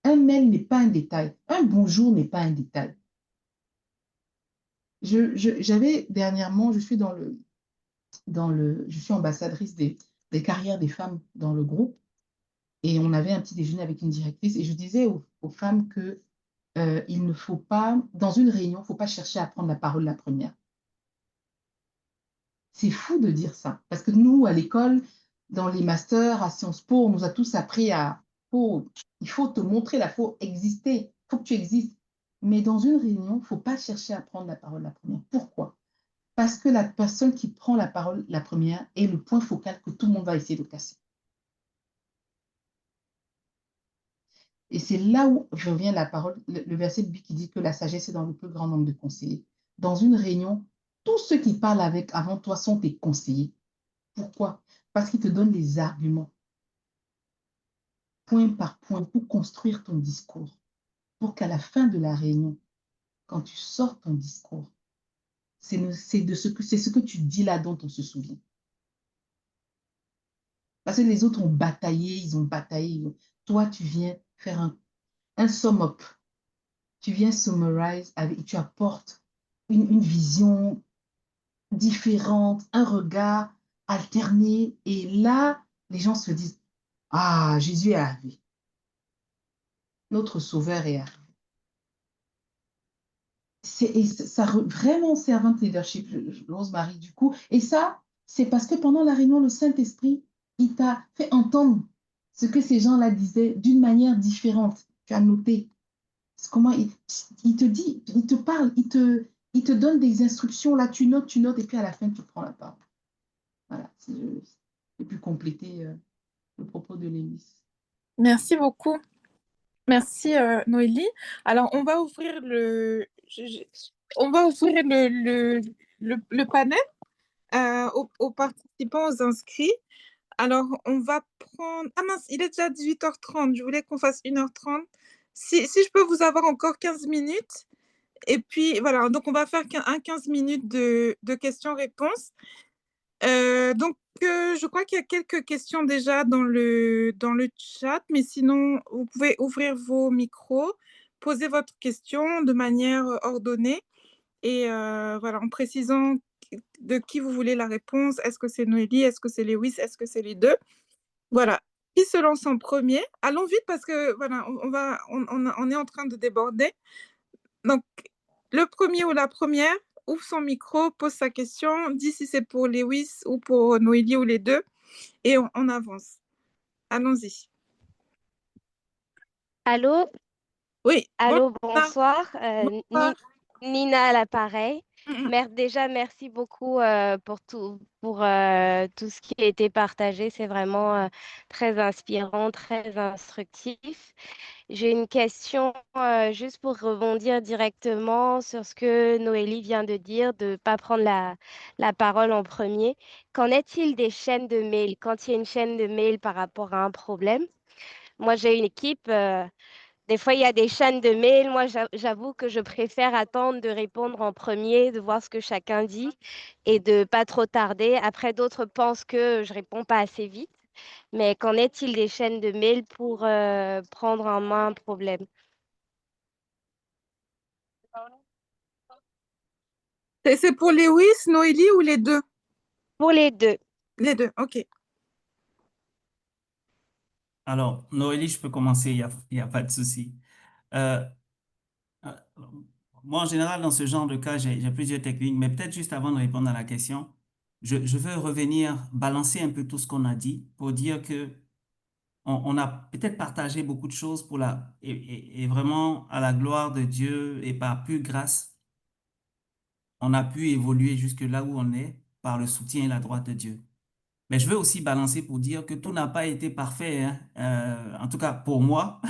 Un mail n'est pas un détail. Un bonjour n'est pas un détail. J'avais dernièrement, je suis ambassadrice des carrières des femmes dans le groupe et on avait un petit déjeuner avec une directrice et je disais aux femmes que il ne faut pas, dans une réunion, il ne faut pas chercher à prendre la parole la première. C'est fou de dire ça parce que nous, à l'école, dans les masters, à Sciences Po, on nous a tous appris il faut te montrer, il faut exister, il faut que tu existes. Mais dans une réunion, il ne faut pas chercher à prendre la parole la première. Pourquoi? Parce que la personne qui prend la parole la première est le point focal que tout le monde va essayer de casser. Et c'est là où je reviens à la parole, le verset de Bible qui dit que la sagesse est dans le plus grand nombre de conseillers. Dans une réunion, tous ceux qui parlent avant toi sont tes conseillers. Pourquoi? Parce qu'ils te donnent les arguments, point par point, pour construire ton discours. Pour qu'à la fin de la réunion, quand tu sors ton discours, c'est ce que tu dis là dont on se souvient. Parce que les autres ont bataillé, ils ont bataillé. Toi, tu viens faire un sum-up. Tu viens summarize, tu apportes une vision différente, un regard alterné. Et là, les gens se disent, ah, Jésus est arrivé. Notre Sauveur est arrivé. Vraiment servant leadership, Rosemary, du coup. Et ça, c'est parce que pendant la réunion, le Saint-Esprit, il t'a fait entendre ce que ces gens-là disaient d'une manière différente. Tu as noté. C'est comment il te dit, il te parle, il te donne des instructions. Là, tu notes, et puis à la fin, tu prends la parole. Voilà. J'ai pu compléter le propos de Lévis. Merci beaucoup. Merci, Noélie. Alors, on va ouvrir le panel aux participants, aux inscrits. Alors, on va prendre... Ah mince, il est déjà 18h30. Je voulais qu'on fasse 1h30. Si je peux vous avoir encore 15 minutes. Et puis, voilà. Donc, on va faire un 15 minutes de questions-réponses. Je crois qu'il y a quelques questions déjà dans le chat. Mais sinon, vous pouvez ouvrir vos micros, poser votre question de manière ordonnée. Et voilà, en précisant de qui vous voulez la réponse. Est-ce que c'est Noélie? Est-ce que c'est Lewis? Est-ce que c'est les deux? Voilà. Qui se lance en premier? Allons vite parce que voilà, on est en train de déborder. Donc, le premier ou la première ouvre son micro, pose sa question, dit si c'est pour Lewis ou pour Noélie ou les deux, et on avance. Allons-y. Allô, Oui, allô, bonsoir. bonsoir. Bonsoir. Nina à l'appareil. Mm, Déjà, merci beaucoup pour tout ce qui a été partagé. C'est vraiment très inspirant, très instructif. J'ai une question juste pour rebondir directement sur ce que Noélie vient de dire, de ne pas prendre la parole en premier. Qu'en est-il des chaînes de mail? Quand il y a une chaîne de mail par rapport à un problème, moi j'ai une équipe. Des fois, il y a des chaînes de mails. Moi, j'avoue que je préfère attendre de répondre en premier, de voir ce que chacun dit et de pas trop tarder. Après, d'autres pensent que je réponds pas assez vite. Mais qu'en est-il des chaînes de mails pour prendre en main un problème? C'est pour Lewis, Noélie ou les deux? Pour les deux. Les deux, ok. Alors, Noélie, je peux commencer, il y a pas de souci. Euh, euh, Moi, en général, dans ce genre de cas, j'ai plusieurs techniques, mais peut-être juste avant de répondre à la question, je veux revenir, balancer un peu tout ce qu'on a dit pour dire que on a peut-être partagé beaucoup de choses et vraiment à la gloire de Dieu et par pure grâce, on a pu évoluer jusque là où on est par le soutien et la droite de Dieu. Mais je veux aussi balancer pour dire que tout n'a pas été parfait, hein. En tout cas, pour moi,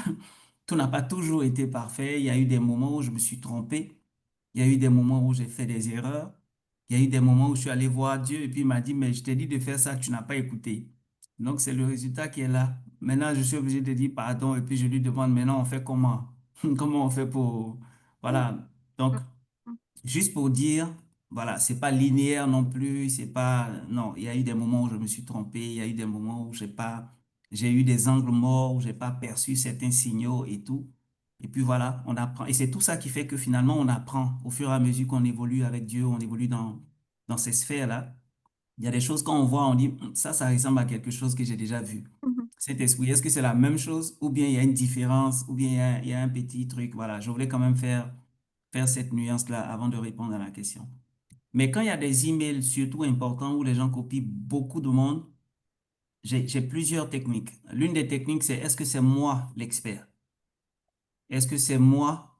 tout n'a pas toujours été parfait. Il y a eu des moments où je me suis trompé. Il y a eu des moments où j'ai fait des erreurs. Il y a eu des moments où je suis allé voir Dieu et puis il m'a dit, mais je t'ai dit de faire ça, tu n'as pas écouté. Donc, c'est le résultat qui est là. Maintenant, je suis obligé de dire pardon et puis je lui demande, maintenant, on fait comment? Comment on fait pour... Voilà. Donc, juste pour dire, voilà, c'est pas linéaire non plus, c'est pas, non, il y a eu des moments où je me suis trompé, il y a eu des moments où j'ai eu des angles morts, où j'ai pas perçu certains signaux et tout. Et puis voilà, on apprend. Et c'est tout ça qui fait que finalement, on apprend au fur et à mesure qu'on évolue avec Dieu, on évolue dans ces sphères-là. Il y a des choses quand on voit, on dit, ça ressemble à quelque chose que j'ai déjà vu. Mhm. Cet esprit, est-ce que c'est la même chose ou bien il y a une différence ou bien il y a un petit truc? Voilà, je voulais quand même faire cette nuance-là avant de répondre à la question. Mais quand il y a des emails surtout importants où les gens copient beaucoup de monde, j'ai plusieurs techniques. L'une des techniques, c'est est-ce que c'est moi l'expert? Est-ce que c'est moi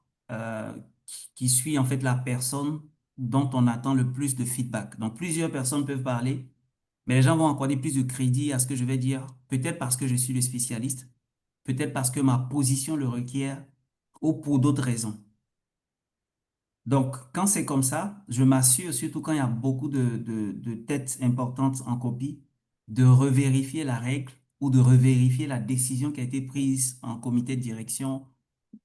qui suis en fait la personne dont on attend le plus de feedback? Donc plusieurs personnes peuvent parler, mais les gens vont accorder plus de crédit à ce que je vais dire, peut-être parce que je suis le spécialiste, peut-être parce que ma position le requiert, ou pour d'autres raisons. Donc, quand c'est comme ça, je m'assure, surtout quand il y a beaucoup de têtes importantes en copie, de revérifier la règle ou de revérifier la décision qui a été prise en comité de direction.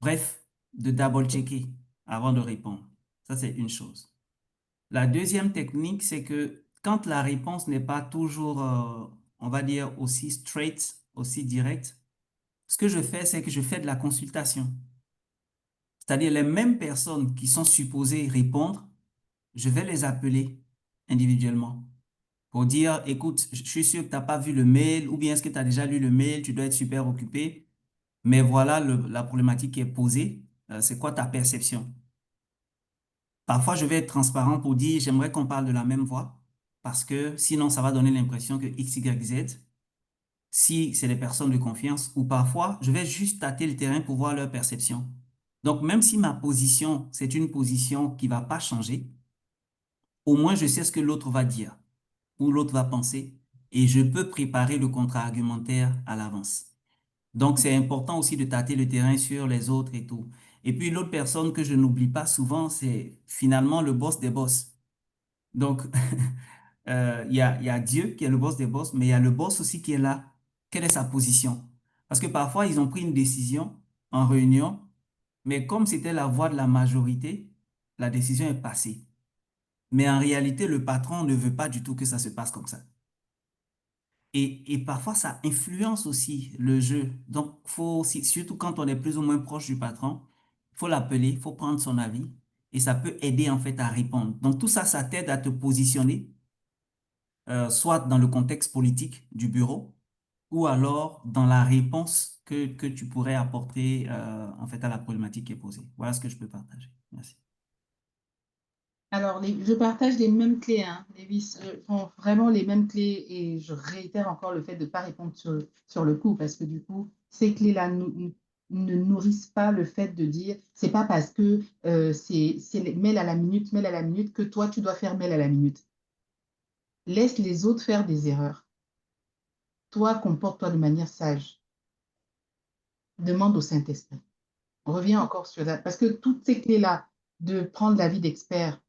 Bref, de double-checker avant de répondre. Ça, c'est une chose. La deuxième technique, c'est que quand la réponse n'est pas toujours, on va dire, aussi straight, aussi directe, ce que je fais, c'est que je fais de la consultation. C'est-à-dire les mêmes personnes qui sont supposées répondre, je vais les appeler individuellement pour dire, écoute, je suis sûr que tu n'as pas vu le mail ou bien est-ce que tu as déjà lu le mail, tu dois être super occupé, mais voilà la problématique qui est posée. C'est quoi ta perception? Parfois, je vais être transparent pour dire, j'aimerais qu'on parle de la même voix parce que sinon, ça va donner l'impression que X, Y, Z, si c'est des personnes de confiance, ou parfois, je vais juste tâter le terrain pour voir leur perception. Donc, même si ma position, c'est une position qui va pas changer, au moins je sais ce que l'autre va dire ou l'autre va penser et je peux préparer le contre-argumentaire à l'avance. Donc, c'est important aussi de tâter le terrain sur les autres et tout. Et puis, l'autre personne que je n'oublie pas souvent, c'est finalement le boss des boss. Donc, il y a Dieu qui est le boss des boss, mais il y a le boss aussi qui est là. Quelle est sa position? Parce que parfois, ils ont pris une décision en réunion, mais comme c'était la voix de la majorité, la décision est passée. Mais en réalité, le patron ne veut pas du tout que ça se passe comme ça. Et parfois, ça influence aussi le jeu. Donc, surtout quand on est plus ou moins proche du patron, il faut l'appeler, il faut prendre son avis et ça peut aider en fait à répondre. Donc, tout ça, ça t'aide à te positionner, soit dans le contexte politique du bureau ou alors dans la réponse que tu pourrais apporter en fait à la problématique qui est posée. Voilà ce que je peux partager. Merci. Alors, je partage les mêmes clés, hein, Lévis, vraiment les mêmes clés et je réitère encore le fait de ne pas répondre sur le coup parce que du coup, ces clés-là ne nourrissent pas le fait de dire c'est pas parce que c'est les mail à la minute que toi, tu dois faire mail à la minute. Laisse les autres faire des erreurs. Toi, comporte-toi de manière sage. Demande au Saint-Esprit. On revient encore sur ça. Parce que toutes ces clés-là, de prendre l'avis d'experts,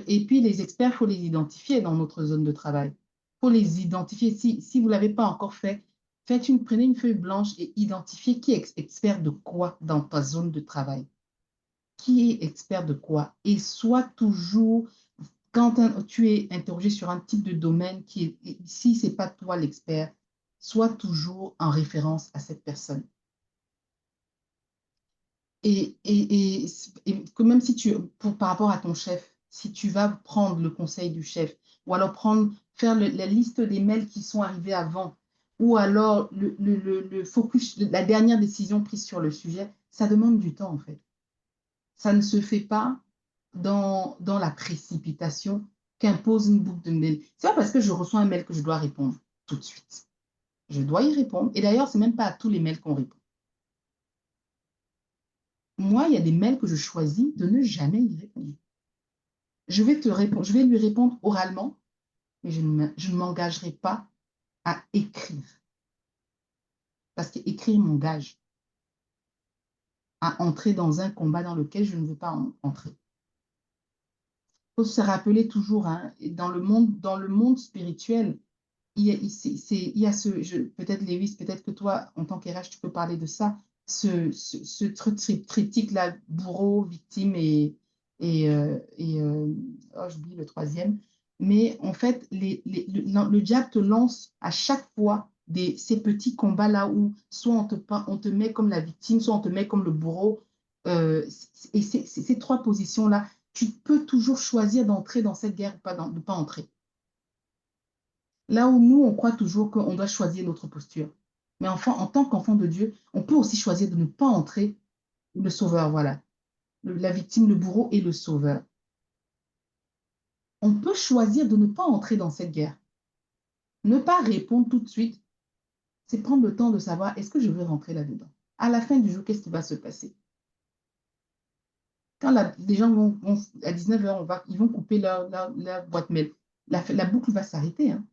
et puis les experts, il faut les identifier dans notre zone de travail. Il faut les identifier. Si vous ne l'avez pas encore fait, prenez une feuille blanche et identifiez qui est expert de quoi dans ta zone de travail. Qui est expert de quoi? Et sois toujours, quand tu es interrogé sur un type de domaine si ce n'est pas toi l'expert, sois toujours en référence à cette personne. Et que même si par rapport à ton chef, si tu vas prendre le conseil du chef, ou alors faire la liste des mails qui sont arrivés avant, ou alors le focus, la dernière décision prise sur le sujet, ça demande du temps en fait. Ça ne se fait pas dans la précipitation qu'impose une boucle de mail. C'est pas parce que je reçois un mail que je dois répondre tout de suite. Je dois y répondre. Et d'ailleurs, c'est même pas à tous les mails qu'on répond. Moi, il y a des mails que je choisis de ne jamais y répondre. Je vais lui répondre oralement, mais je ne m'engagerai pas à écrire. Parce qu'écrire m'engage à entrer dans un combat dans lequel je ne veux pas entrer. Il faut se rappeler toujours, hein, dans le monde spirituel, il y a peut-être Lévis, peut-être que toi, en tant qu'RH, tu peux parler de ça, ce triptyque-là, bourreau, victime oh, j'oublie le troisième. Mais en fait, le diable te lance à chaque fois ces petits combats-là où soit on te met comme la victime, soit on te met comme le bourreau. et ces trois positions-là, tu peux toujours choisir d'entrer dans cette guerre ou pas, de ne pas entrer. Là où nous, on croit toujours qu'on doit choisir notre posture. Mais enfin, en tant qu'enfant de Dieu, on peut aussi choisir de ne pas entrer le sauveur, voilà. La victime, le bourreau et le sauveur. On peut choisir de ne pas entrer dans cette guerre. Ne pas répondre tout de suite, c'est prendre le temps de savoir, est-ce que je veux rentrer là-dedans? À la fin du jour, qu'est-ce qui va se passer? Quand les gens vont à 19 h, ils vont couper leur boîte mail. La boucle va s'arrêter. Hein.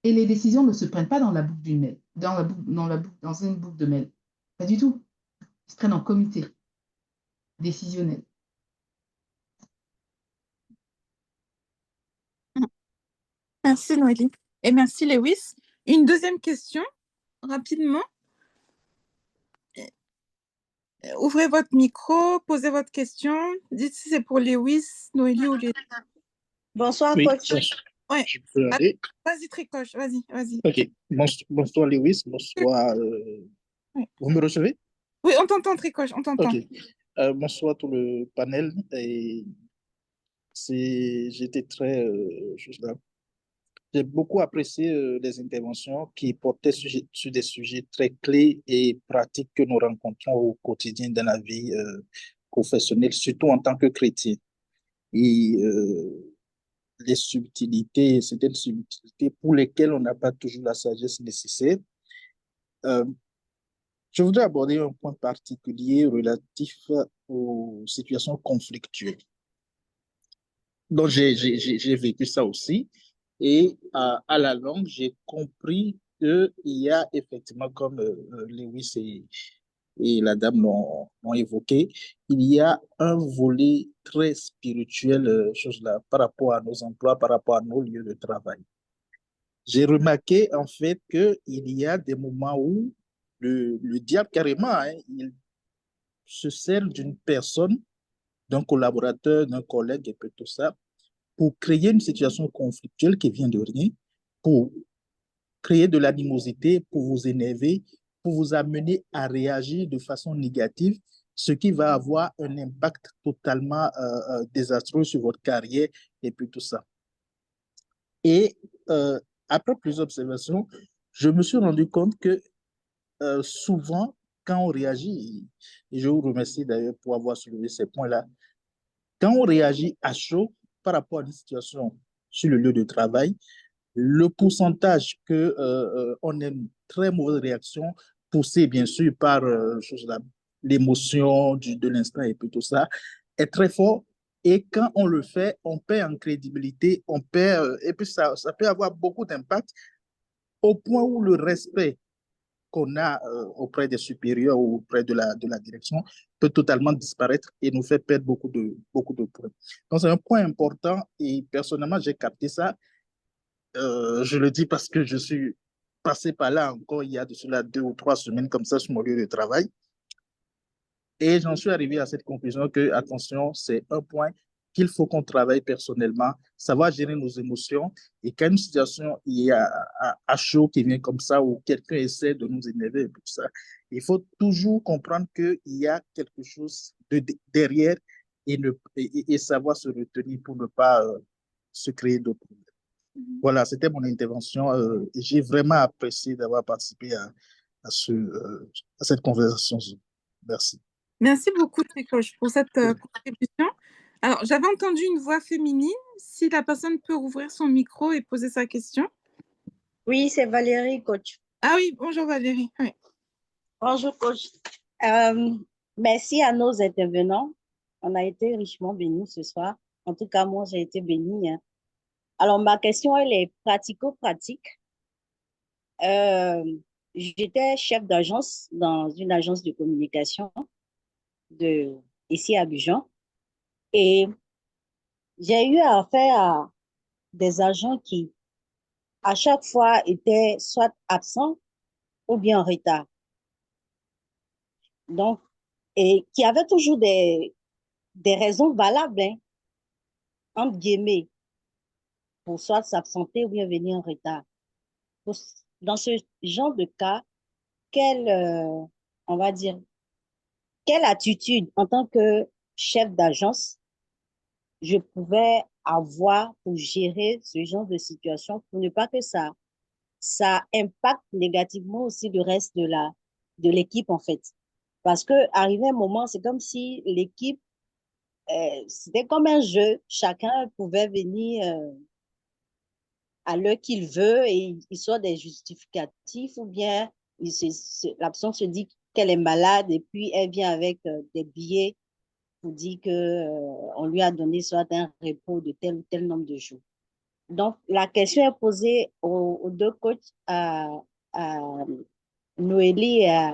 Et les décisions ne se prennent pas dans la boucle du mail, dans une boucle de mail. Pas du tout. Ils se prennent en comité décisionnel. Merci Noélie. Et merci Lewis. Une deuxième question, rapidement. Ouvrez votre micro, posez votre question. Dites si c'est pour Lewis, Noélie ou les... Bonsoir, Oui, coach. Ouais. je peux aller. Vas-y, Tricoche, vas-y. Ok, bonsoir Lewis, bonsoir. Oui. Vous me recevez? Oui, on t'entend, Tricoche, on t'entend. Ok, bonsoir tout le panel. Et j'étais très, j'ai beaucoup apprécié les interventions qui portaient sur des sujets très clés et pratiques que nous rencontrons au quotidien dans la vie professionnelle, surtout en tant que chrétien. Et les subtilités, certaines subtilités pour lesquelles on n'a pas toujours la sagesse nécessaire. Je voudrais aborder un point particulier relatif aux situations conflictuelles. Donc, j'ai vécu ça aussi. Et à la longue, j'ai compris qu'il y a effectivement, comme Lewis et la dame l'ont évoqué, il y a un volet très spirituel chose là, par rapport à nos emplois, par rapport à nos lieux de travail. J'ai remarqué en fait qu'il y a des moments où le diable carrément, hein, il se sert d'une personne, d'un collaborateur, d'un collègue et puis tout ça, pour créer une situation conflictuelle qui vient de rien, pour créer de l'animosité, pour vous énerver, pour vous amener à réagir de façon négative, ce qui va avoir un impact totalement désastreux sur votre carrière et puis tout ça. Et après plusieurs observations, je me suis rendu compte que souvent, quand on réagit, et je vous remercie d'ailleurs pour avoir soulevé ces points-là, quand on réagit à chaud par rapport à une situation sur le lieu de travail, le pourcentage que on a une très mauvaise réaction, poussée bien sûr par l'émotion de l'instant et puis tout ça, est très fort. Et quand on le fait, on perd en crédibilité, on perd, et puis ça peut avoir beaucoup d'impact au point où le respect qu'on a auprès des supérieurs ou auprès de la direction peut totalement disparaître et nous faire perdre beaucoup de points. Donc, c'est un point important et personnellement, j'ai capté ça. Je le dis parce que je suis passé par là encore il y a de cela 2 ou 3 semaines comme ça sur mon lieu de travail. Et j'en suis arrivé à cette conclusion que, attention, c'est un point qu'il faut qu'on travaille personnellement, savoir gérer nos émotions. Et quand une situation il y a à chaud qui vient comme ça, ou quelqu'un essaie de nous énerver et tout ça, il faut toujours comprendre qu'il y a quelque chose derrière et savoir se retenir pour ne pas se créer d'autres problèmes. Voilà, c'était mon intervention. Et j'ai vraiment apprécié d'avoir participé à cette conversation. Merci. Merci beaucoup, Tricoche, pour cette contribution. Alors, j'avais entendu une voix féminine. Si la personne peut rouvrir son micro et poser sa question. Oui, c'est Valérie, coach. Ah oui, bonjour Valérie. Oui. Bonjour, coach. Merci à nos intervenants. On a été richement bénis ce soir. En tout cas, moi, j'ai été bénie. Hein. Alors, ma question, elle est pratico-pratique. J'étais chef d'agence dans une agence de communication ici à Abidjan. Et j'ai eu affaire à des agents qui, à chaque fois, étaient soit absents ou bien en retard. Donc, et qui avaient toujours des raisons valables, hein, entre guillemets, pour soit s'absenter ou bien venir en retard. Dans ce genre de cas, on va dire, quelle attitude en tant que chef d'agence je pouvais avoir pour gérer ce genre de situation pour ne pas que ça impacte négativement aussi le reste de l'équipe, en fait. Parce que arrivé un moment, c'est comme si l'équipe, c'était comme un jeu. Chacun pouvait venir à l'heure qu'il veut et il soit des justificatifs ou bien la personne se dit qu'elle est malade et puis elle vient avec des billets pour dire que, on lui a donné soit un repos de tel ou tel nombre de jours. Donc, la question est posée aux deux coachs, à Noélie et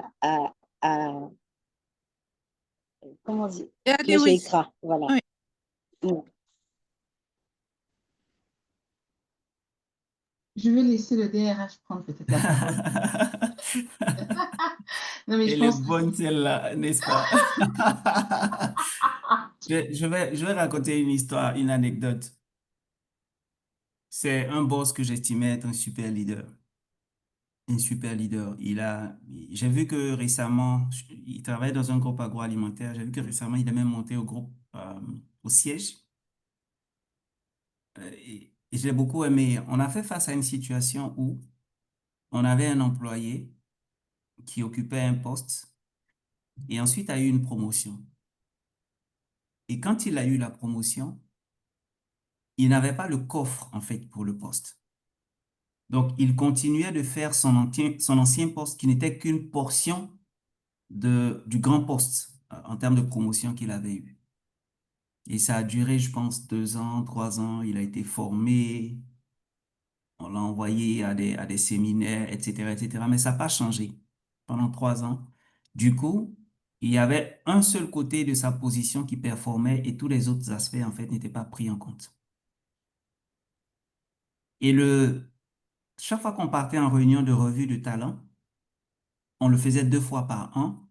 comment dire, Et allez, Monsieur oui. Ikra. Voilà. Oui. Mm. Je vais laisser le DRH prendre peut-être la parole. Non, mais je Elle est pense que bonne celle-là, n'est-ce pas? Je vais raconter une histoire, une anecdote. C'est un boss que j'estimais être un super leader. Un super leader. J'ai vu que récemment, il travaille dans un groupe agroalimentaire. J'ai vu que récemment, il est même monté au groupe, au siège. Et je l'ai beaucoup aimé. On a fait face à une situation où on avait un employé qui occupait un poste et ensuite a eu une promotion. Et quand il a eu la promotion, il n'avait pas le coffre, en fait, pour le poste. Donc, il continuait de faire son ancien poste qui n'était qu'une portion du grand poste en termes de promotion qu'il avait eu. Et ça a duré, je pense, 2 ans, 3 ans. Il a été formé, on l'a envoyé à des séminaires, etc., etc. Mais ça n'a pas changé pendant 3 ans. Du coup, il y avait un seul côté de sa position qui performait et tous les autres aspects, en fait, n'étaient pas pris en compte. Et chaque fois qu'on partait en réunion de revue de talent, on le faisait 2 fois par an.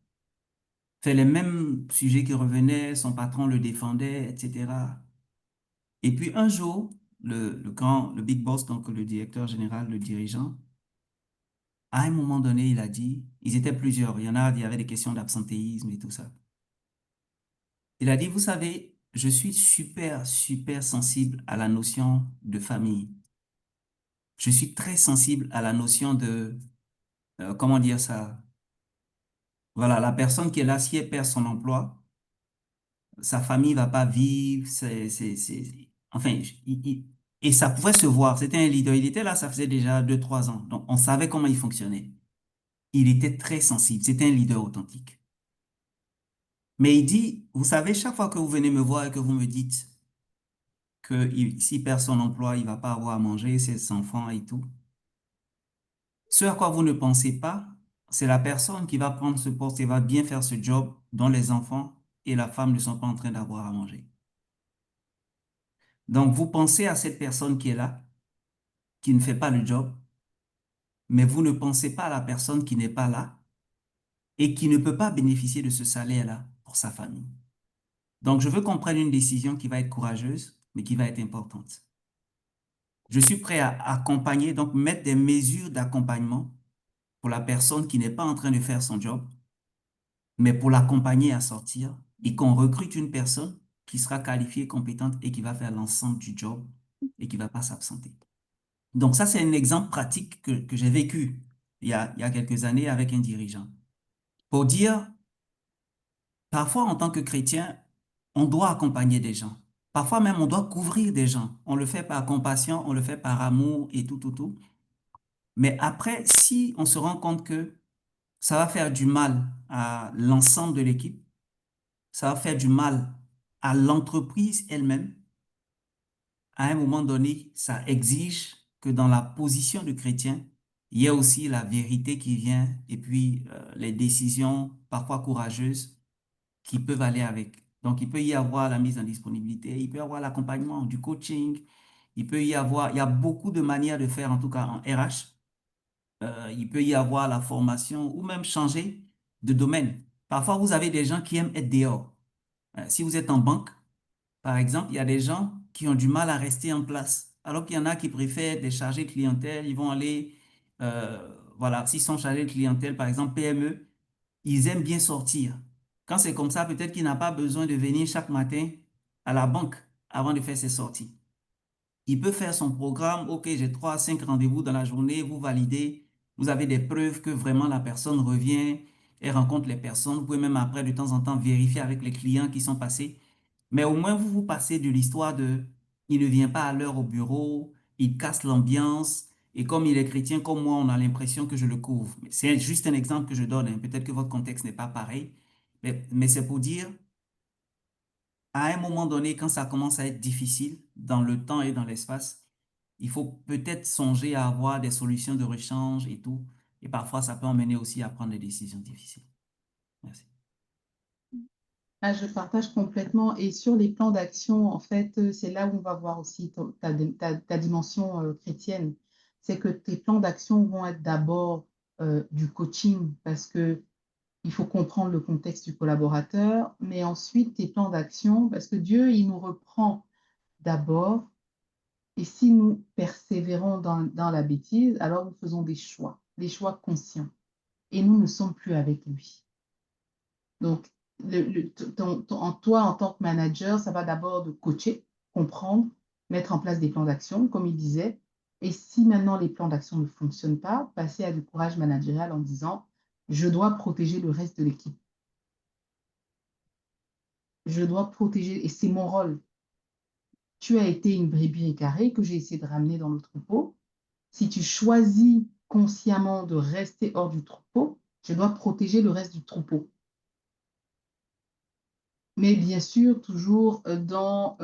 C'est les mêmes sujets qui revenaient, son patron le défendait, etc. Et puis un jour, le big boss, donc le directeur général, le dirigeant, à un moment donné, il a dit, ils étaient plusieurs, il y avait des questions d'absentéisme et tout ça. Il a dit, vous savez, je suis super, super sensible à la notion de famille. Je suis très sensible à la notion de, comment dire ça? Voilà, la personne qui est là, si elle perd son emploi, sa famille va pas vivre, enfin, et ça pouvait se voir. C'était un leader. Il était là, ça faisait déjà 2, 3 ans. Donc, on savait comment il fonctionnait. Il était très sensible. C'était un leader authentique. Mais il dit, vous savez, chaque fois que vous venez me voir et que vous me dites que s'il perd son emploi, il va pas avoir à manger, ses enfants et tout. Ce à quoi vous ne pensez pas, c'est la personne qui va prendre ce poste et va bien faire ce job dont les enfants et la femme ne sont pas en train d'avoir à manger. Donc, vous pensez à cette personne qui est là, qui ne fait pas le job, mais vous ne pensez pas à la personne qui n'est pas là et qui ne peut pas bénéficier de ce salaire-là pour sa famille. Donc, je veux qu'on prenne une décision qui va être courageuse, mais qui va être importante. Je suis prêt à accompagner, donc mettre des mesures d'accompagnement pour la personne qui n'est pas en train de faire son job, mais pour l'accompagner à sortir et qu'on recrute une personne qui sera qualifiée, compétente et qui va faire l'ensemble du job et qui ne va pas s'absenter. Donc ça, c'est un exemple pratique que j'ai vécu il y a quelques années avec un dirigeant. Pour dire, parfois en tant que chrétien, on doit accompagner des gens. Parfois même, on doit couvrir des gens. On le fait par compassion, on le fait par amour et tout, tout, tout. Mais après, si on se rend compte que ça va faire du mal à l'ensemble de l'équipe, ça va faire du mal à l'entreprise elle-même, à un moment donné, ça exige que dans la position de chrétien, il y ait aussi la vérité qui vient et puis les décisions parfois courageuses qui peuvent aller avec. Donc, il peut y avoir la mise en disponibilité, il peut y avoir l'accompagnement, du coaching, il y a beaucoup de manières de faire, en tout cas en RH. Il peut y avoir la formation ou même changer de domaine. Parfois, vous avez des gens qui aiment être dehors. Si vous êtes en banque, par exemple, il y a des gens qui ont du mal à rester en place, alors qu'il y en a qui préfèrent des chargés de clientèle, ils vont aller, voilà, s'ils sont chargés de clientèle, par exemple PME, ils aiment bien sortir. Quand c'est comme ça, peut-être qu'il n'a pas besoin de venir chaque matin à la banque avant de faire ses sorties. Il peut faire son programme. OK, j'ai 3 à 5 rendez-vous dans la journée. Vous validez. Vous avez des preuves que vraiment la personne revient et rencontre les personnes. Vous pouvez même après, de temps en temps, vérifier avec les clients qui sont passés. Mais au moins, vous vous passez de l'histoire de il ne vient pas à l'heure au bureau, il casse l'ambiance. Et comme il est chrétien comme moi, on a l'impression que je le couvre. C'est juste un exemple que je donne, hein. Peut-être que votre contexte n'est pas pareil. Mais c'est pour dire, à un moment donné, quand ça commence à être difficile dans le temps et dans l'espace, il faut peut-être songer à avoir des solutions de rechange et tout. Et parfois, ça peut emmener aussi à prendre des décisions difficiles. Merci. Ah, je partage complètement. Et sur les plans d'action, en fait, c'est là où on va voir aussi ta dimension chrétienne. C'est que tes plans d'action vont être d'abord du coaching parce que il faut comprendre le contexte du collaborateur, mais ensuite tes plans d'action parce que Dieu, il nous reprend d'abord. Et si nous persévérons dans la bêtise, alors nous faisons des choix conscients. Et nous ne sommes plus avec lui. Donc, toi, en tant que manager, ça va d'abord de coacher, comprendre, mettre en place des plans d'action, comme il disait. Et si maintenant les plans d'action ne fonctionnent pas, passer à du courage managérial en disant, je dois protéger le reste de l'équipe. Je dois protéger, et c'est mon rôle. Tu as été une brebis égarée que j'ai essayé de ramener dans le troupeau. Si tu choisis consciemment de rester hors du troupeau, je dois protéger le reste du troupeau. Mais bien sûr, toujours dans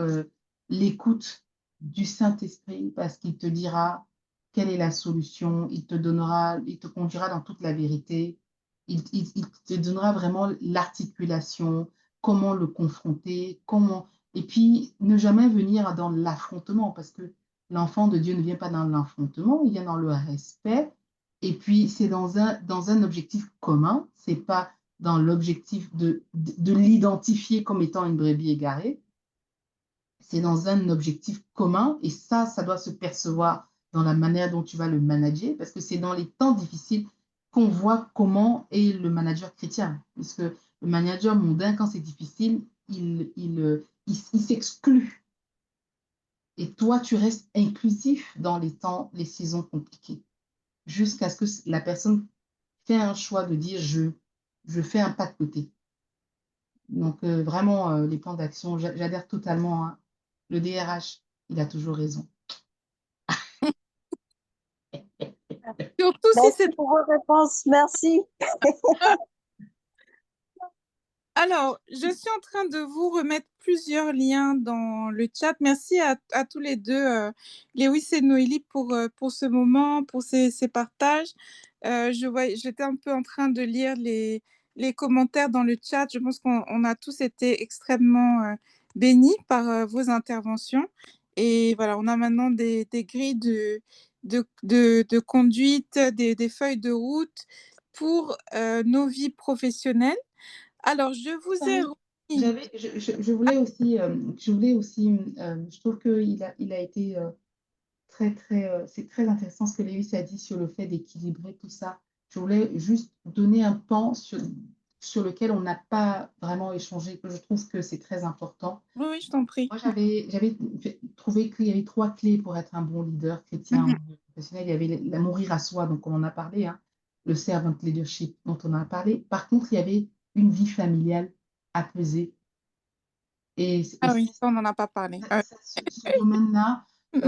l'écoute du Saint-Esprit, parce qu'il te dira quelle est la solution, il te conduira dans toute la vérité, il te donnera vraiment l'articulation, comment le confronter, comment... Et puis, ne jamais venir dans l'affrontement, parce que l'enfant de Dieu ne vient pas dans l'affrontement, il vient dans le respect, et puis c'est dans un objectif commun, c'est pas dans l'objectif de l'identifier comme étant une brebis égarée. C'est dans un objectif commun et ça doit se percevoir dans la manière dont tu vas le manager parce que c'est dans les temps difficiles qu'on voit comment est le manager chrétien. Parce que le manager mondain, quand c'est difficile, il s'exclut. Et toi, tu restes inclusif dans les temps, les saisons compliquées jusqu'à ce que la personne fait un choix de dire je fais un pas de côté. Donc, vraiment, les plans d'action, j'adhère totalement, hein. Le DRH, il a toujours raison. Surtout si Merci c'est... pour vos réponses. Merci. Alors, je suis en train de vous remettre plusieurs liens dans le chat. Merci à tous les deux, Lewis et Noélie, pour ce moment, pour ces partages. J'étais un peu en train de lire les commentaires dans le chat. Je pense qu'on a tous été extrêmement bénis par vos interventions. Et voilà, on a maintenant des grilles de conduite, des feuilles de route pour nos vies professionnelles. Alors, je vous ai remis. Je voulais aussi, je trouve il a été c'est très intéressant ce que Lewis a dit sur le fait d'équilibrer tout ça. Je voulais juste donner un pan sur lequel on n'a pas vraiment échangé, que je trouve que c'est très important. Oui, oui, je t'en prie. Moi, j'avais trouvé qu'il y avait 3 clés pour être un bon leader chrétien ou professionnel. Il y avait la mourir à soi, donc on en a parlé, hein, le servant leadership dont on en a parlé. Par contre, il y avait une vie familiale apaisée. Ah oui, ça, on n'en a pas parlé. Ah Ce domaine-là, oui.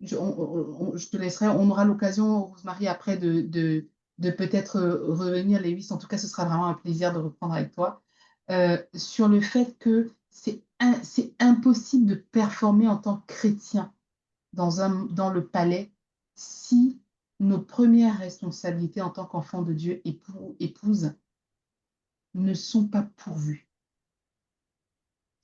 je te laisserai, on aura l'occasion, Rosemary, après de peut-être revenir, Lewis. En tout cas, ce sera vraiment un plaisir de reprendre avec toi. Sur le fait que c'est impossible de performer en tant que chrétien dans le palais si nos premières responsabilités en tant qu'enfant de Dieu, épouse, ne sont pas pourvues.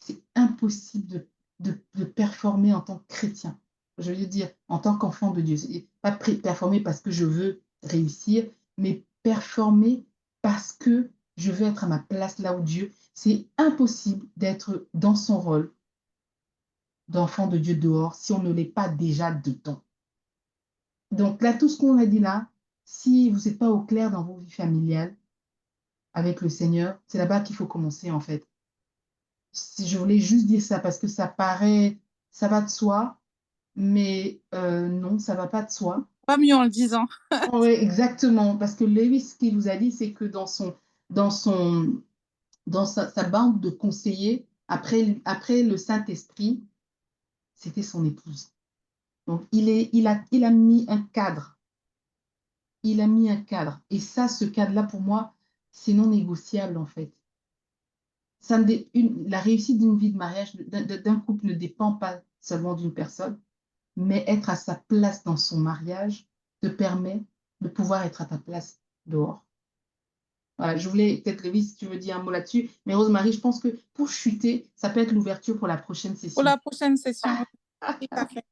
C'est impossible de performer en tant que chrétien. Je veux dire, en tant qu'enfant de Dieu. Pas performer parce que je veux réussir, mais performer parce que je veux être à ma place là où Dieu. C'est impossible d'être dans son rôle d'enfant de Dieu dehors si on ne l'est pas déjà dedans. Donc là, tout ce qu'on a dit là, si vous n'êtes pas au clair dans vos vies familiales, avec le Seigneur. C'est là-bas qu'il faut commencer, en fait. Si je voulais juste dire ça parce que ça va de soi, mais non, ça va pas de soi. Pas mieux en le disant. Oui, exactement. Parce que Lewis, ce qu'il vous a dit, c'est que dans son, sa bande de conseillers, après le Saint-Esprit, c'était son épouse. Donc, il a mis un cadre. Il a mis un cadre. Et ça, ce cadre-là, pour moi, c'est non négociable, en fait. La réussite d'une vie de mariage, d'un couple ne dépend pas seulement d'une personne, mais être à sa place dans son mariage te permet de pouvoir être à ta place dehors. Voilà, je voulais, peut-être Lévi, si tu veux dire un mot là-dessus, mais Rosemary, je pense que pour chuter, ça peut être l'ouverture pour la prochaine Pour session. la prochaine session, tout à fait.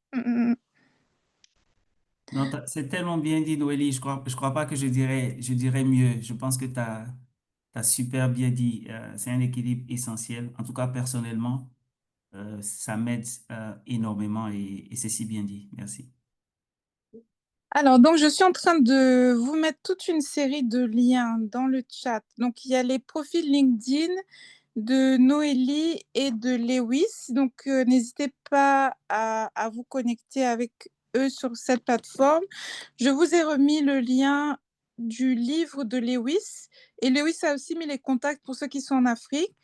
Non, c'est tellement bien dit, Noélie. Je crois pas que je dirais mieux. Je pense que tu as super bien dit. C'est un équilibre essentiel. En tout cas, personnellement, ça m'aide énormément et c'est si bien dit. Merci. Alors, donc, je suis en train de vous mettre toute une série de liens dans le chat. Donc, il y a les profils LinkedIn de Noélie et de Lewis. Donc, n'hésitez pas à vous connecter avec eux sur cette plateforme. Je vous ai remis le lien du livre de Lewis. Et Lewis a aussi mis les contacts pour ceux qui sont en Afrique.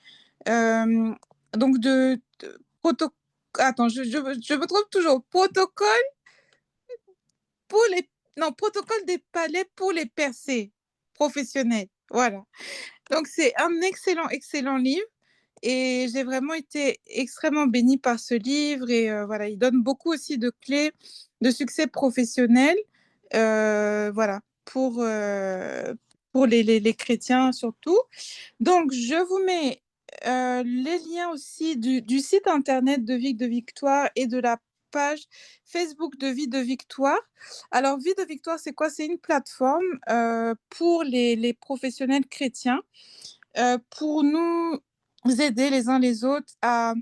Donc, Attends, je me trompe toujours. Protocole des palais pour les percées professionnels. Voilà. Donc, c'est un excellent, excellent livre. Et j'ai vraiment été extrêmement bénie par ce livre. Et voilà, il donne beaucoup aussi de clés de succès professionnel. Voilà, pour les chrétiens surtout. Donc, je vous mets les liens aussi du site internet de Vie de Victoire et de la page Facebook de Vie de Victoire. Alors, Vie de Victoire, c'est quoi? C'est une plateforme pour les professionnels chrétiens pour nous aider les uns les autres à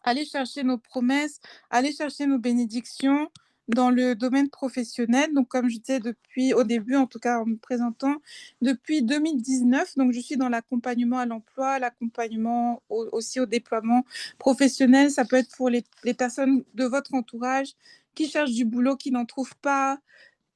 aller chercher nos promesses, aller chercher nos bénédictions dans le domaine professionnel. Donc, comme je disais depuis au début, en tout cas en me présentant, depuis 2019, donc je suis dans l'accompagnement à l'emploi, l'accompagnement aussi au déploiement professionnel. Ça peut être pour les personnes de votre entourage qui cherchent du boulot, qui n'en trouvent pas,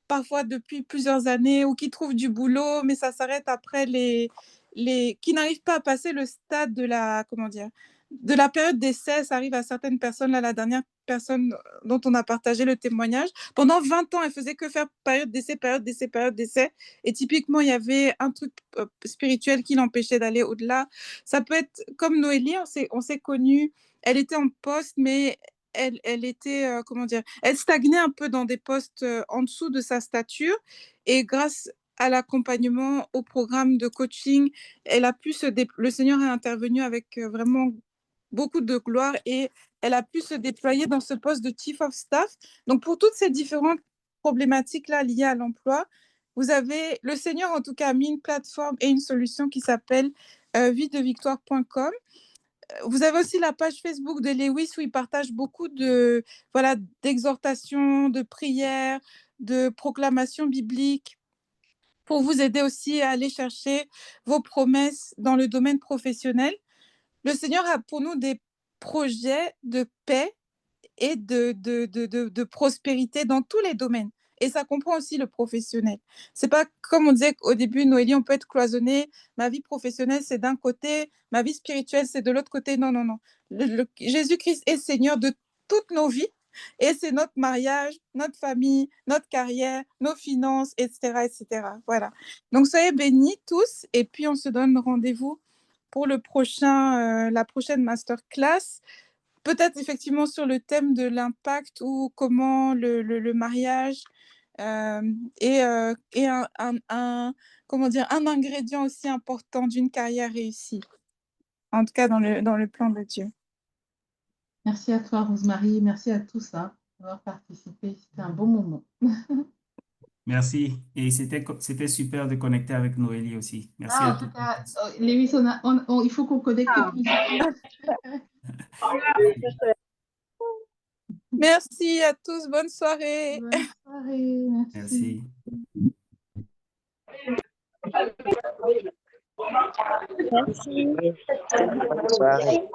parfois depuis plusieurs années, ou qui trouvent du boulot, mais ça s'arrête après qui n'arrivent pas à passer le stade de la, comment dire, de la période d'essai. Ça arrive à certaines personnes. Là, la dernière personne dont on a partagé le témoignage, pendant 20 ans, elle faisait que faire période d'essai, période d'essai, période d'essai. Et typiquement, il y avait un truc spirituel qui l'empêchait d'aller au-delà. Ça peut être comme Noélie, on s'est connus. Elle était en poste, mais elle était, comment dire, elle stagnait un peu dans des postes en dessous de sa stature. Et grâce à l'accompagnement, au programme de coaching, le Seigneur est intervenu avec vraiment beaucoup de gloire et elle a pu se déployer dans ce poste de Chief of Staff. Donc, pour toutes ces différentes problématiques-là liées à l'emploi, le Seigneur, en tout cas, a mis une plateforme et une solution qui s'appelle videvictoire.com. Vous avez aussi la page Facebook de Lewis où il partage beaucoup d'exhortations, de prières, de proclamations bibliques pour vous aider aussi à aller chercher vos promesses dans le domaine professionnel. Le Seigneur a pour nous des projets de paix et de prospérité dans tous les domaines. Et ça comprend aussi le professionnel. C'est pas comme on disait au début, Noélie, on peut être cloisonné. Ma vie professionnelle, c'est d'un côté, ma vie spirituelle, c'est de l'autre côté. Non, non, non. Jésus-Christ est Seigneur de toutes nos vies. Et c'est notre mariage, notre famille, notre carrière, nos finances, etc., etc. Voilà. Donc, soyez bénis tous. Et puis, on se donne rendez-vous pour la prochaine masterclass. Peut-être effectivement sur le thème de l'impact ou comment le mariage est comment dire, un ingrédient aussi important d'une carrière réussie, en tout cas dans le plan de Dieu. Merci à toi, Rosemary. Merci à tous d'avoir participé. C'était un bon moment. Merci. Et c'était super de connecter avec Noélie aussi. Merci à En tout tous. cas, Lewis, il faut qu'on connecte plus. Merci à tous. Bonne soirée. Bonne soirée. Merci. Merci. Merci. Bonne soirée.